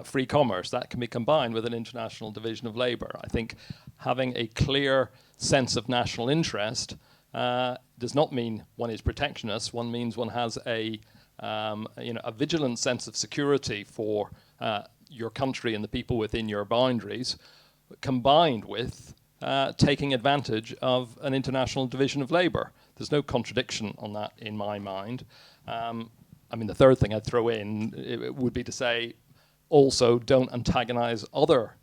free commerce. That can be combined with an international division of labour. I think having a clear sense of national interest does not mean one is protectionist. One means one has a vigilant sense of security for your country and the people within your boundaries, combined with taking advantage of an international division of labour. There's no contradiction on that in my mind. The third thing I'd throw in it would be to say, also don't antagonize other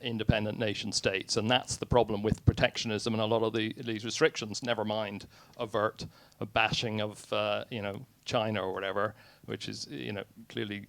independent nation states, and that's the problem with protectionism and a lot of these restrictions. Never mind overt bashing of China or whatever, which is clearly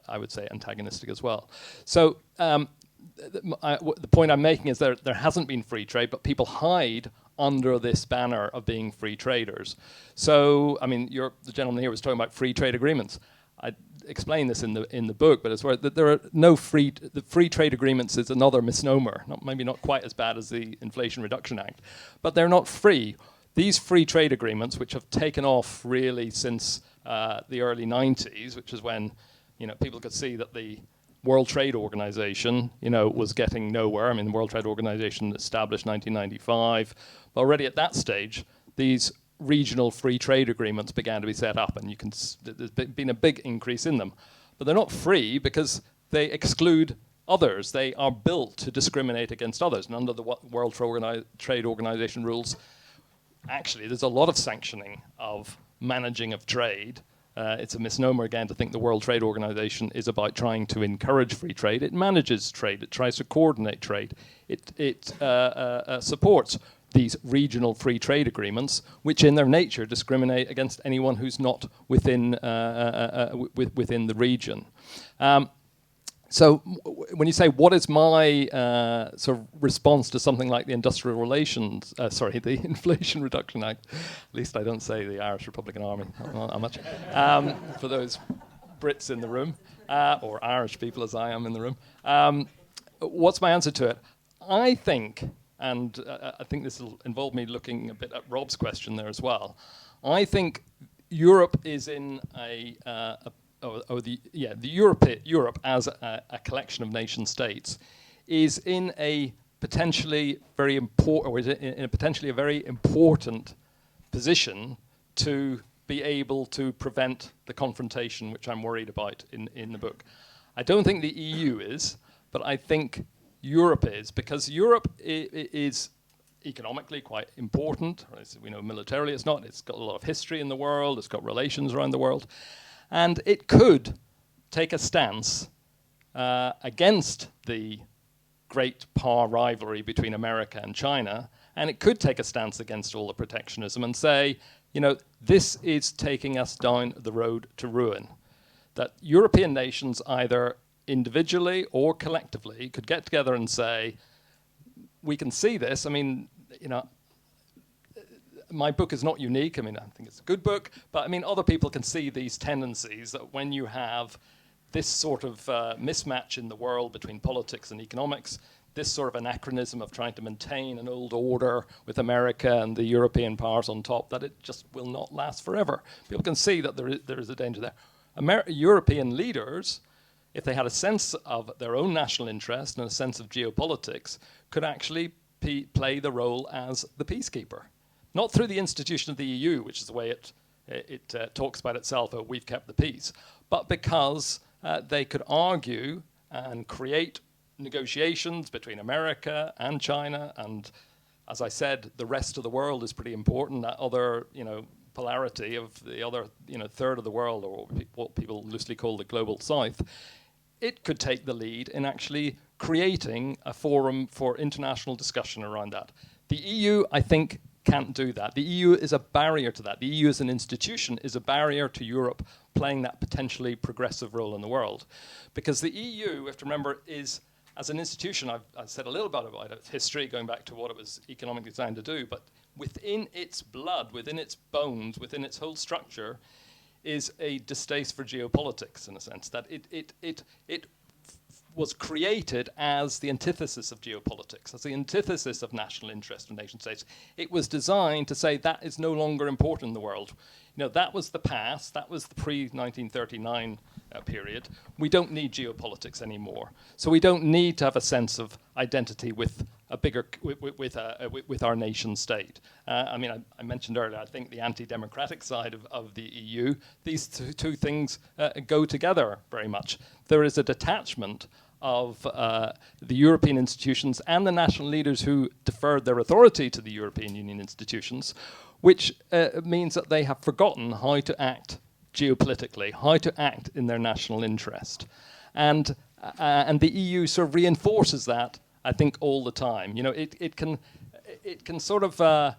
I would say antagonistic as well. So the point I'm making is there hasn't been free trade, but people hide under this banner of being free traders. So, the gentleman here was talking about free trade agreements. I explain this in the book, but it's where there are no free trade agreements is another misnomer. Maybe not quite as bad as the Inflation Reduction Act, but they're not free. These free trade agreements, which have taken off really since the early 90s, which is when people could see that the World Trade Organization, was getting nowhere. The World Trade Organization established 1995. But already at that stage, these regional free trade agreements began to be set up, and there's been a big increase in them. But they're not free because they exclude others. They are built to discriminate against others. And under the World Trade Organization rules, actually, there's a lot of sanctioning of managing of trade. It's a misnomer, again, to think the World Trade Organization is about trying to encourage free trade. It manages trade. It tries to coordinate trade. It supports these regional free trade agreements, which in their nature discriminate against anyone who's not within the region. So when you say, what is my sort of response to something like the the Inflation Reduction Act, at least I don't say the Irish Republican Army, not much, for those Brits in the room, or Irish people as I am in the room. What's my answer to it? I think, and I think this will involve me looking a bit at Rob's question there as well, I think Europe is in Europe as a collection of nation states is in a potentially very important position to be able to prevent the confrontation, which I'm worried about in the book. I don't think the EU is, but I think Europe is, because Europe is economically quite important. We know militarily it's not. It's got a lot of history in the world. It's got relations around the world. And it could take a stance against the great power rivalry between America and China, and it could take a stance against all the protectionism and say, this is taking us down the road to ruin. That European nations, either individually or collectively, could get together and say, we can see this. My book is not unique. I think it's a good book, but other people can see these tendencies that when you have this sort of mismatch in the world between politics and economics, this sort of anachronism of trying to maintain an old order with America and the European powers on top, that it just will not last forever. People can see that there is a danger there. European leaders, if they had a sense of their own national interest and a sense of geopolitics, could actually play the role as the peacekeeper. Not through the institution of the EU, which is the way it talks about itself, we've kept the peace, but because they could argue and create negotiations between America and China, and as I said, the rest of the world is pretty important. That other, polarity of the other, third of the world, or what people loosely call the global south, it could take the lead in actually creating a forum for international discussion around that. The EU, I think, can't do that. The EU is a barrier to that. The EU as an institution is a barrier to Europe playing that potentially progressive role in the world. Because the EU, you have to remember, is, as an institution, I've said a little bit about its history, going back to what it was economically designed to do, but within its blood, within its bones, within its whole structure, is a distaste for geopolitics, in a sense, that it was created as the antithesis of geopolitics, as the antithesis of national interest and nation states. It was designed to say that is no longer important in the world. You know, that was the past, that was the pre-1939 period. We don't need geopolitics anymore. So we don't need to have a sense of identity with a bigger, with our nation state. I mean, I mentioned earlier, I think the anti-democratic side of the EU, these two things go together very much. There is a detachment of the European institutions and the national leaders who deferred their authority to the European Union institutions, which means that they have forgotten how to act geopolitically, how to act in their national interest. And the EU sort of reinforces that, I think, all the time. You know, it can sort of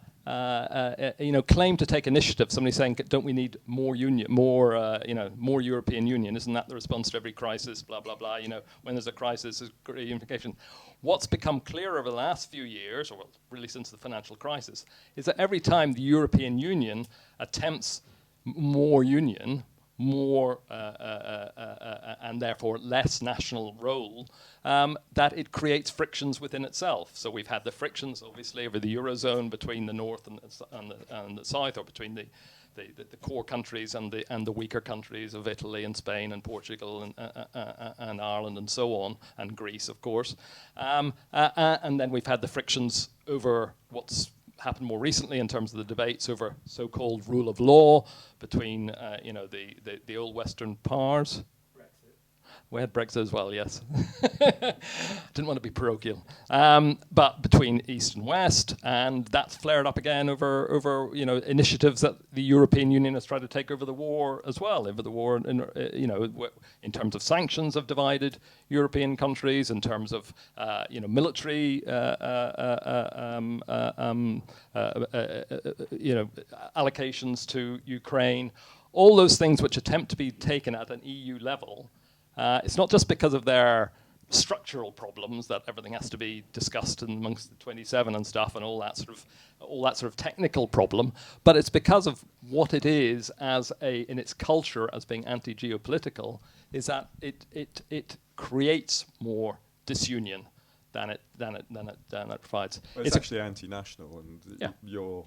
you know, claim to take initiative. Somebody saying, "Don't we need more union, more you know, more European Union? Isn't that the response to every crisis?" Blah blah blah. You know, when there's a crisis, there's great unification. What's become clear over the last few years, or well, really since the financial crisis, is that every time the European Union attempts more union, more and therefore less national role, that it creates frictions within itself. So we've had the frictions, obviously, over the Eurozone between the North and the South, or between the core countries and the weaker countries of Italy and Spain and Portugal and Ireland and so on, and Greece, of course. And then we've had the frictions over what's happened more recently in terms of the debates over so-called rule of law between you know, the old Western powers. We had Brexit as well, yes. Didn't want to be parochial. But between East and West, and that's flared up again over you know, initiatives that the European Union has tried to take over the war as well. Over the war, you know, in terms of sanctions have divided European countries, in terms of you know, military you know, allocations to Ukraine. All those things which attempt to be taken at an EU level. It's not just because of their structural problems that everything has to be discussed amongst the 27 and stuff, and all that sort of technical problem, but it's because of what it is as in its culture as being anti-geopolitical, is that it creates more disunion than it provides. Well, it's actually anti-national, and yeah. Your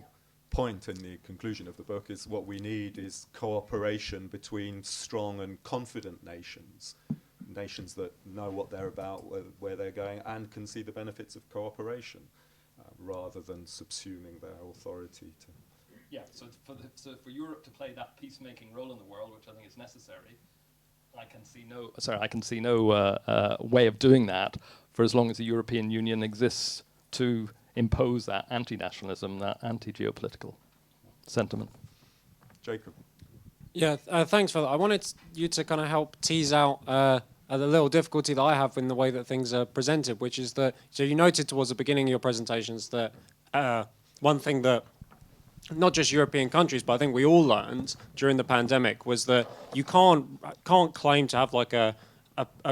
point in the conclusion of the book is what we need is cooperation between strong and confident nations, nations that know what they're about, where they're going, and can see the benefits of cooperation, rather than subsuming their authority to. Yeah. So for Europe to play that peacemaking role in the world, which I think is necessary, I can see no way of doing that for as long as the European Union exists to impose that anti-nationalism, that anti-geopolitical sentiment. Jacob. Yeah, thanks for that. I wanted you to kind of help tease out a little difficulty that I have in the way that things are presented, which is that, so you noted towards the beginning of your presentations that one thing that not just European countries, but I think we all learned during the pandemic was that you can't claim to have like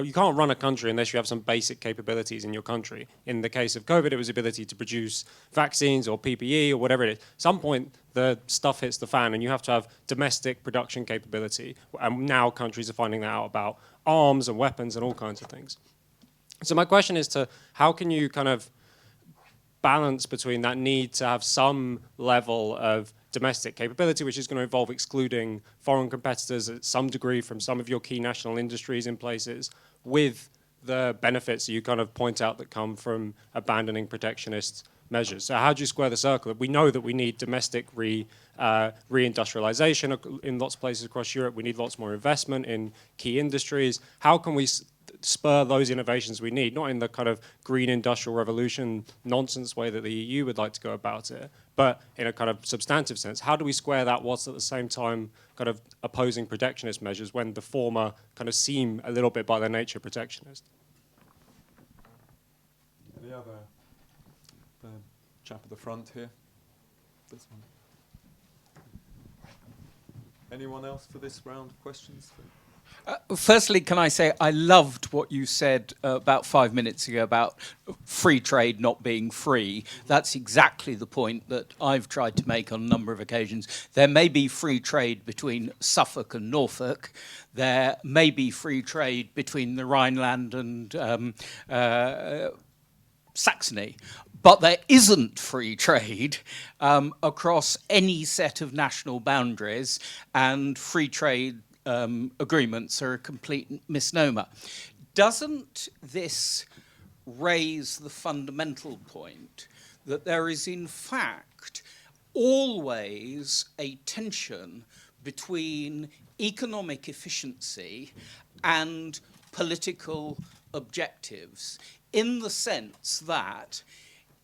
you can't run a country unless you have some basic capabilities in your country. In the case of COVID, it was the ability to produce vaccines or PPE or whatever it is. At some point, the stuff hits the fan and you have to have domestic production capability. And now countries are finding that out about arms and weapons and all kinds of things. So my question is how can you kind of balance between that need to have some level of domestic capability, which is going to involve excluding foreign competitors at some degree from some of your key national industries in places, with the benefits that you kind of point out that come from abandoning protectionist measures. So how do you square the circle? We know that we need domestic reindustrialization in lots of places across Europe. We need lots more investment in key industries. How can we spur those innovations we need, not in the kind of green industrial revolution nonsense way that the EU would like to go about it, but in a kind of substantive sense? How do we square that whilst at the same time kind of opposing protectionist measures when the former kind of seem a little bit by their nature protectionist? Any other? chap at the front here. This one. Anyone else for this round of questions? Firstly, can I say I loved what you said about 5 minutes ago about free trade not being free. That's exactly the point that I've tried to make on a number of occasions. There may be free trade between Suffolk and Norfolk. There may be free trade between the Rhineland and Saxony. But there isn't free trade across any set of national boundaries, and free trade agreements are a complete misnomer. Doesn't this raise the fundamental point that there is in fact always a tension between economic efficiency and political objectives, in the sense that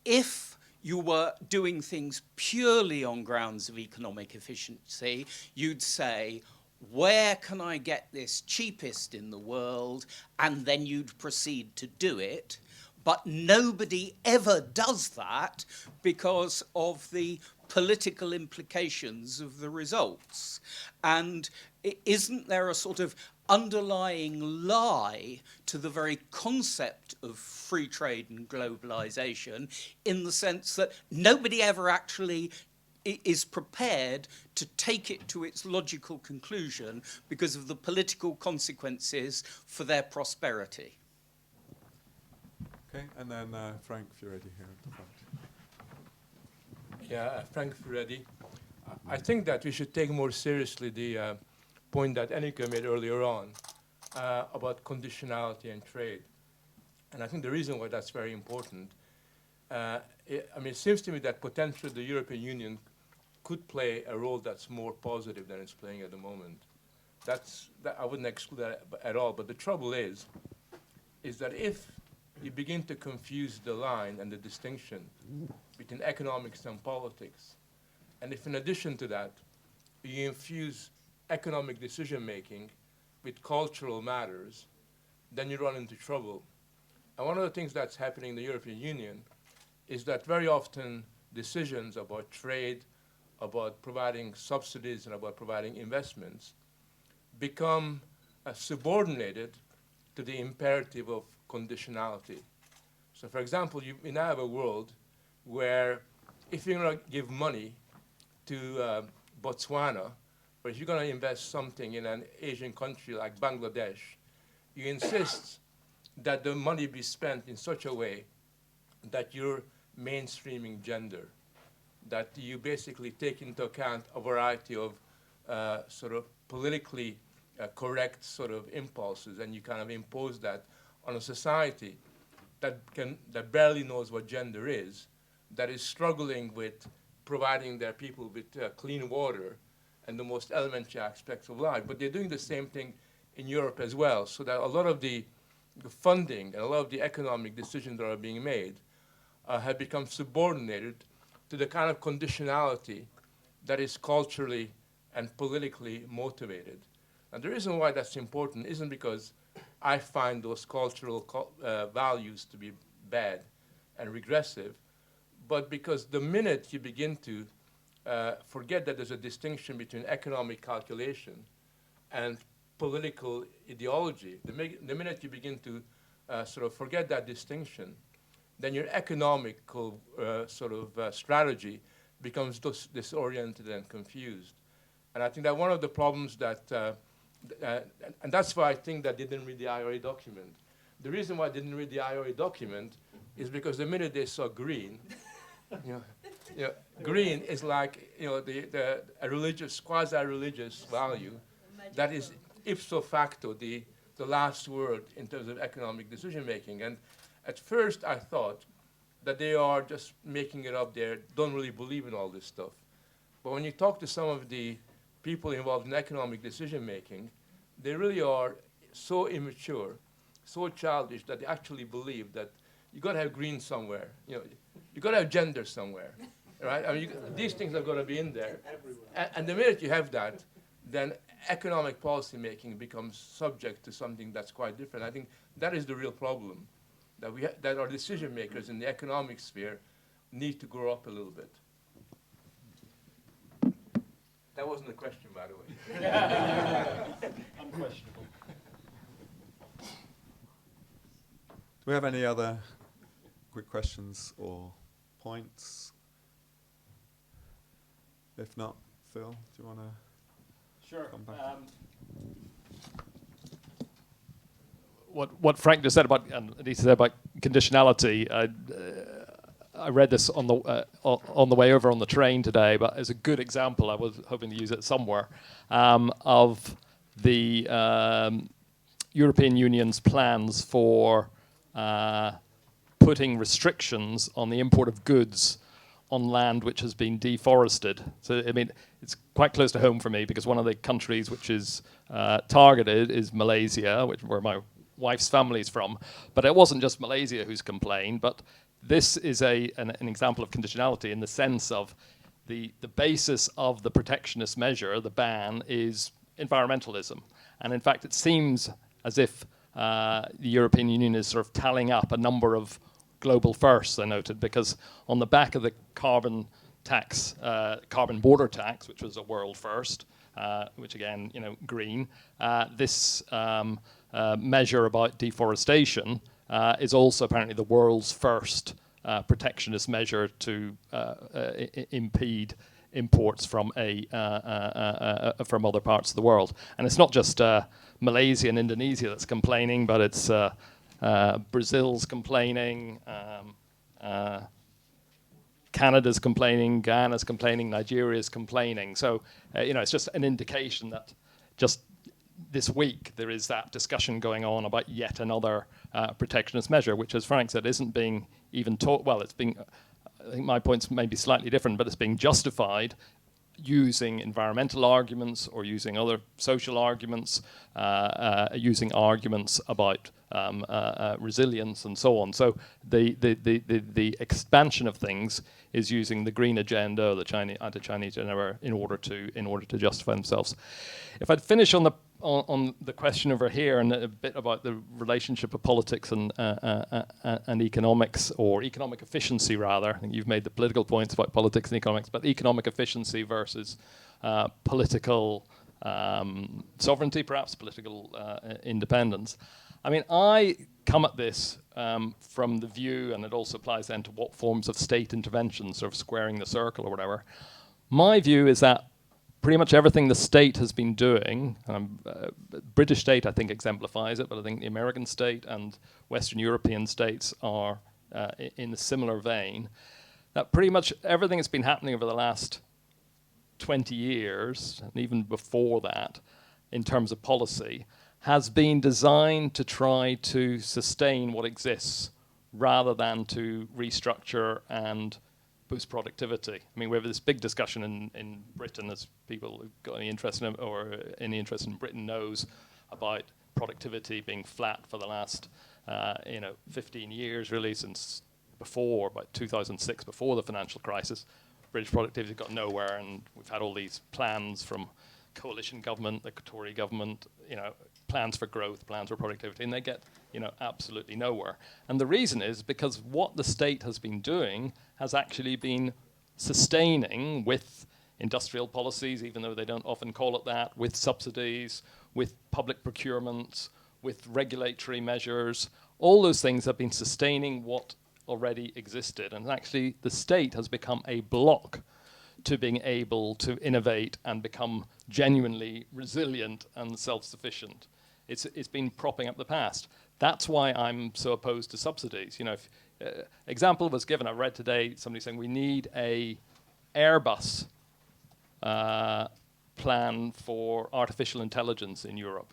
if you were doing things purely on grounds of economic efficiency, you'd say, where can I get this cheapest in the world? And then you'd proceed to do it. But nobody ever does that because of the political implications of the results. And isn't there a sort of underlying lie to the very concept of free trade and globalisation, in the sense that nobody ever actually is prepared to take it to its logical conclusion because of the political consequences for their prosperity? Okay, and then Frank, if you're ready here at the front. Yeah, Frank Furedi. I think that we should take more seriously the point that Annika made earlier on about conditionality and trade. And I think the reason why that's very important, it seems to me that potentially the European Union could play a role that's more positive than it's playing at the moment. I wouldn't exclude that at all. But the trouble is that if you begin to confuse the line and the distinction between economics and politics, and if in addition to that, you infuse economic decision-making with cultural matters, then you run into trouble. And one of the things that's happening in the European Union is that very often decisions about trade, about providing subsidies, and about providing investments become subordinated to the imperative of conditionality. So, for example, we now have a world where if you're going to give money to Botswana, or if you're going to invest something in an Asian country like Bangladesh, you insist that the money be spent in such a way that you're mainstreaming gender, that you basically take into account a variety of sort of politically correct sort of impulses, and you kind of impose that on a society that barely knows what gender is, that is struggling with providing their people with clean water and the most elementary aspects of life. But they're doing the same thing in Europe as well, so that a lot of the funding and a lot of the economic decisions that are being made have become subordinated to the kind of conditionality that is culturally and politically motivated. And the reason why that's important isn't because I find those cultural values to be bad and regressive, but because the minute you begin to forget that there's a distinction between economic calculation and political ideology, the minute you begin to sort of forget that distinction, then your economical strategy becomes disoriented and confused. And I think that one of the problems that, and that's why I think that they didn't read the IRA document. The reason why they didn't read the IRA document is because the minute they saw green, green is like a religious, quasi-religious value that is ipso facto the last word in terms of economic decision making. And at first I thought that they are just making it up there, don't really believe in all this stuff. But when you talk to some of the people involved in economic decision making, they really are so immature, so childish, that they actually believe that you got to have green somewhere. You got to have gender somewhere, right? I mean, these things are going to be in there. And the minute you have that, then economic policy making becomes subject to something that's quite different. I think that is the real problem, that our decision makers in the economic sphere need to grow up a little bit. That wasn't a question, by the way. Unquestionable. Do we have any other quick questions or points? If not, Phil, do you want to Sure. come back? What Frank just said about, and Anita said about conditionality, I read this on the way over on the train today, but as a good example, I was hoping to use it somewhere, of the European Union's plans for putting restrictions on the import of goods on land which has been deforested. So, I mean, it's quite close to home for me because one of the countries which is targeted is Malaysia, where my wife's family is from. But it wasn't just Malaysia who's complained, but this is an example of conditionality in the sense of the basis of the protectionist measure, the ban, is environmentalism. And in fact, it seems as if the European Union is sort of tallying up a number of global firsts, I noted, because on the back of the carbon tax, carbon border tax, which was a world first, which again, green, this measure about deforestation is also apparently the world's first protectionist measure to impede imports from from other parts of the world. And it's not just Malaysia and Indonesia that's complaining, but it's Brazil's complaining, Canada's complaining, Ghana's complaining, Nigeria's complaining. So, it's just an indication that just this week there is that discussion going on about yet another protectionist measure, which, as Frank said, isn't being even taught. Well, it's being, I think my point's maybe slightly different, but it's being justified using environmental arguments or using other social arguments, using arguments about resilience and so on. So the expansion of things is using the green agenda, or the anti-Chinese agenda, in order to justify themselves. If I'd finish on the question over here and a bit about the relationship of politics and economics, or economic efficiency rather. I think you've made the political points about politics and economics, but economic efficiency versus political sovereignty, perhaps political independence. I mean, I come at this from the view, and it also applies then to what forms of state intervention, sort of squaring the circle or whatever. My view is that pretty much everything the state has been doing, British state I think exemplifies it, but I think the American state and Western European states are in a similar vein, that pretty much everything that's been happening over the last 20 years, and even before that, in terms of policy, has been designed to try to sustain what exists rather than to restructure and boost productivity. I mean, we have this big discussion in Britain, as people who've got any interest in it, or any interest in Britain knows, about productivity being flat for the last 15 years, really, since before, about 2006, before the financial crisis. British productivity got nowhere, and we've had all these plans from coalition government, the Tory government, plans for growth, plans for productivity, and they get, absolutely nowhere. And the reason is because what the state has been doing has actually been sustaining, with industrial policies, even though they don't often call it that, with subsidies, with public procurement, with regulatory measures. All those things have been sustaining what already existed. And actually, the state has become a block to being able to innovate and become genuinely resilient and self-sufficient. It's been propping up the past. That's why I'm so opposed to subsidies. Example was given, I read today, somebody saying we need a Airbus plan for artificial intelligence in Europe.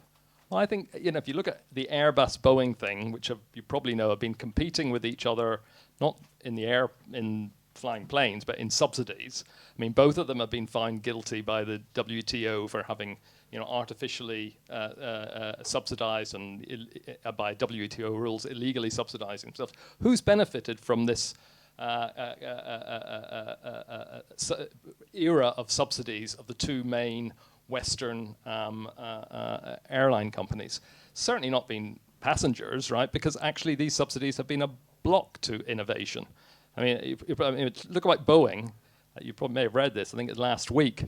Well, I think, if you look at the Airbus-Boeing thing, which you probably know have been competing with each other, not in the air, in flying planes, but in subsidies. I mean, both of them have been found guilty by the WTO for having, artificially subsidized and by WTO rules illegally subsidizing themselves. Who's benefited from this era of subsidies of the two main Western airline companies? Certainly not been passengers, right? Because actually these subsidies have been a block to innovation. I mean, look at Boeing. You probably may have read this. I think it's last week.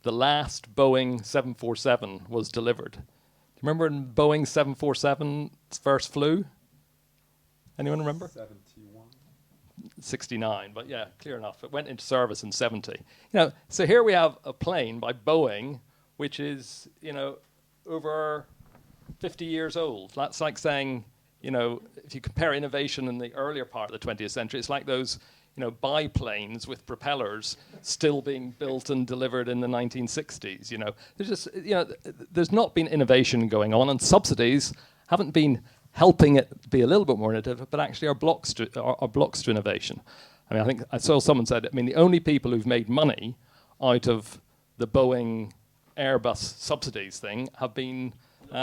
The last Boeing 747 was delivered. Do you remember when Boeing 747 first flew? Anyone remember? 71. 69, but yeah, clear enough. It went into service in 70. So here we have a plane by Boeing, which is, over 50 years old. That's like saying, if you compare innovation in the earlier part of the 20th century, it's like those, biplanes with propellers still being built and delivered in the 1960s. There's just, there's not been innovation going on, and subsidies haven't been helping it be a little bit more innovative, but actually are blocks to innovation. I mean, I think I saw someone said, the only people who've made money out of the Boeing Airbus subsidies thing have been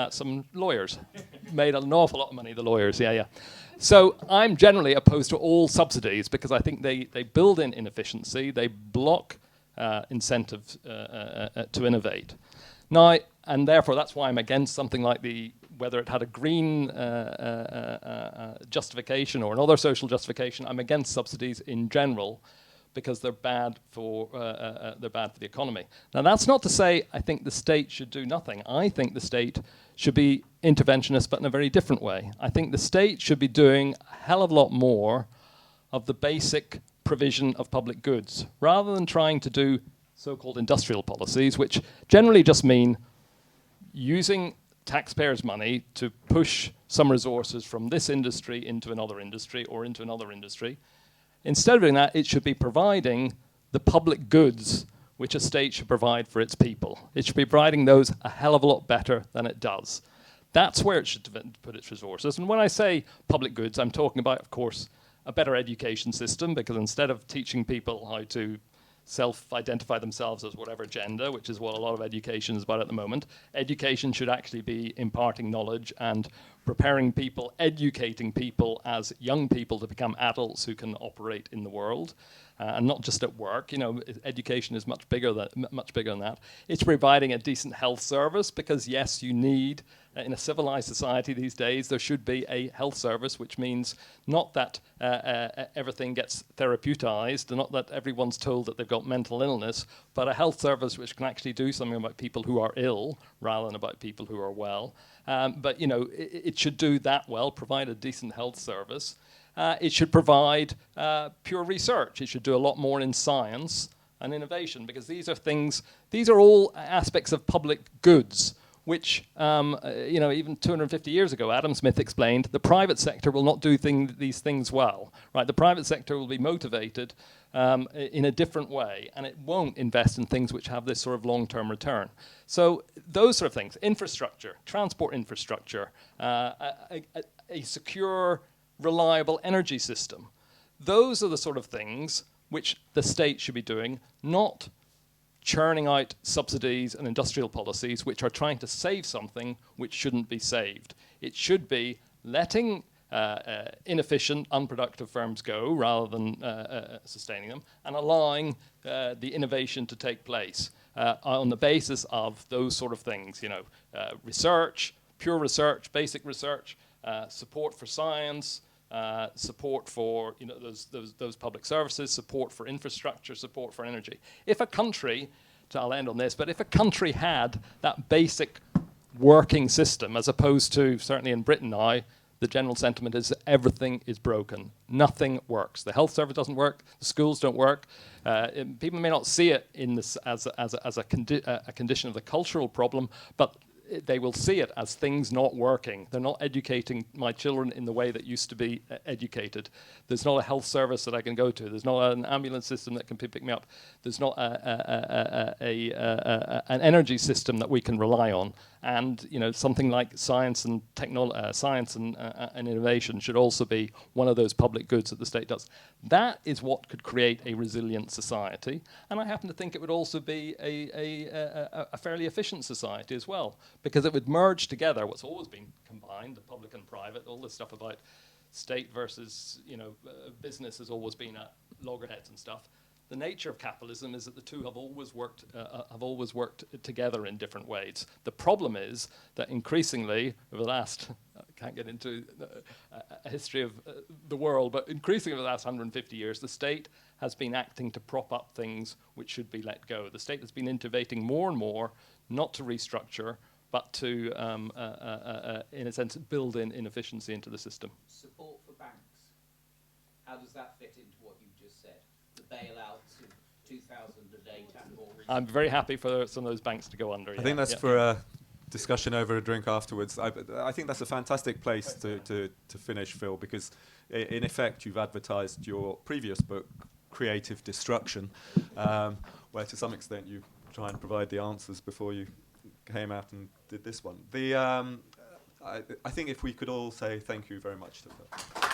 some lawyers. Made an awful lot of money, the lawyers, yeah. So I'm generally opposed to all subsidies because I think they build in inefficiency, they block incentives to innovate. Now, and therefore that's why I'm against something like whether it had a green justification or another social justification. I'm against subsidies in general because they're bad for the economy. Now that's not to say I think the state should do nothing. I think the state should be interventionist, but in a very different way. I think the state should be doing a hell of a lot more of the basic provision of public goods, rather than trying to do so-called industrial policies, which generally just mean using taxpayers' money to push some resources from this industry into another industry or into another industry. Instead of doing that, it should be providing the public goods which a state should provide for its people. It should be providing those a hell of a lot better than it does. That's where it should put its resources. And when I say public goods, I'm talking about, of course, a better education system, because instead of teaching people how to self-identify themselves as whatever gender, which is what a lot of education is about at the moment, education should actually be imparting knowledge and preparing people, educating people as young people to become adults who can operate in the world, and not just at work. Education is much bigger than that. It's providing a decent health service, because yes, you need, in a civilized society these days, there should be a health service, which means not that everything gets therapeutised, not that everyone's told that they've got mental illness, but a health service which can actually do something about people who are ill rather than about people who are well. But it should do that well, provide a decent health service. It should provide pure research. It should do a lot more in science and innovation, because these are all aspects of public goods, which, even 250 years ago, Adam Smith explained, the private sector will not do these things well, right? The private sector will be motivated in a different way, and it won't invest in things which have this sort of long-term return. So those sort of things, infrastructure, transport infrastructure, a secure, reliable energy system, those are the sort of things which the state should be doing, not churning out subsidies and industrial policies which are trying to save something which shouldn't be saved. It should be letting inefficient, unproductive firms go rather than sustaining them, and allowing the innovation to take place on the basis of those sort of things, research, pure research, basic research, support for science, support for those public services, support for infrastructure, support for energy. If a country, I'll end on this, but if a country had that basic working system, as opposed to, certainly in Britain now, the general sentiment is that everything is broken. Nothing works. The health service doesn't work. The schools don't work. People may not see it in this as a condition of the cultural problem, but they will see it as things not working. They're not educating my children in the way that used to be educated. There's not a health service that I can go to. There's not an ambulance system that can pick me up. There's not an energy system that we can rely on. And something like science and and innovation should also be one of those public goods that the state does. That is what could create a resilient society. And I happen to think it would also be a fairly efficient society as well, because it would merge together what's always been combined, the public and private. All this stuff about state versus business has always been at loggerheads and stuff. The nature of capitalism is that the two have always worked together in different ways. The problem is that increasingly, over the last can't get into a history of the world, but increasingly over the last 150 years, the state has been acting to prop up things which should be let go. The state has been innovating more and more, not to restructure, but to, in a sense, build in inefficiency into the system. Support for banks. How does that fit into what you just said? The bailouts of 2008 and more recently. I'm very happy for some of those banks to go under. I think that's for a discussion over a drink afterwards. I think that's a fantastic place to finish, Phil, because in effect you've advertised your previous book, Creative Destruction, where to some extent you try and provide the answers before you came out and did this one. I think if we could all say thank you very much to Phil.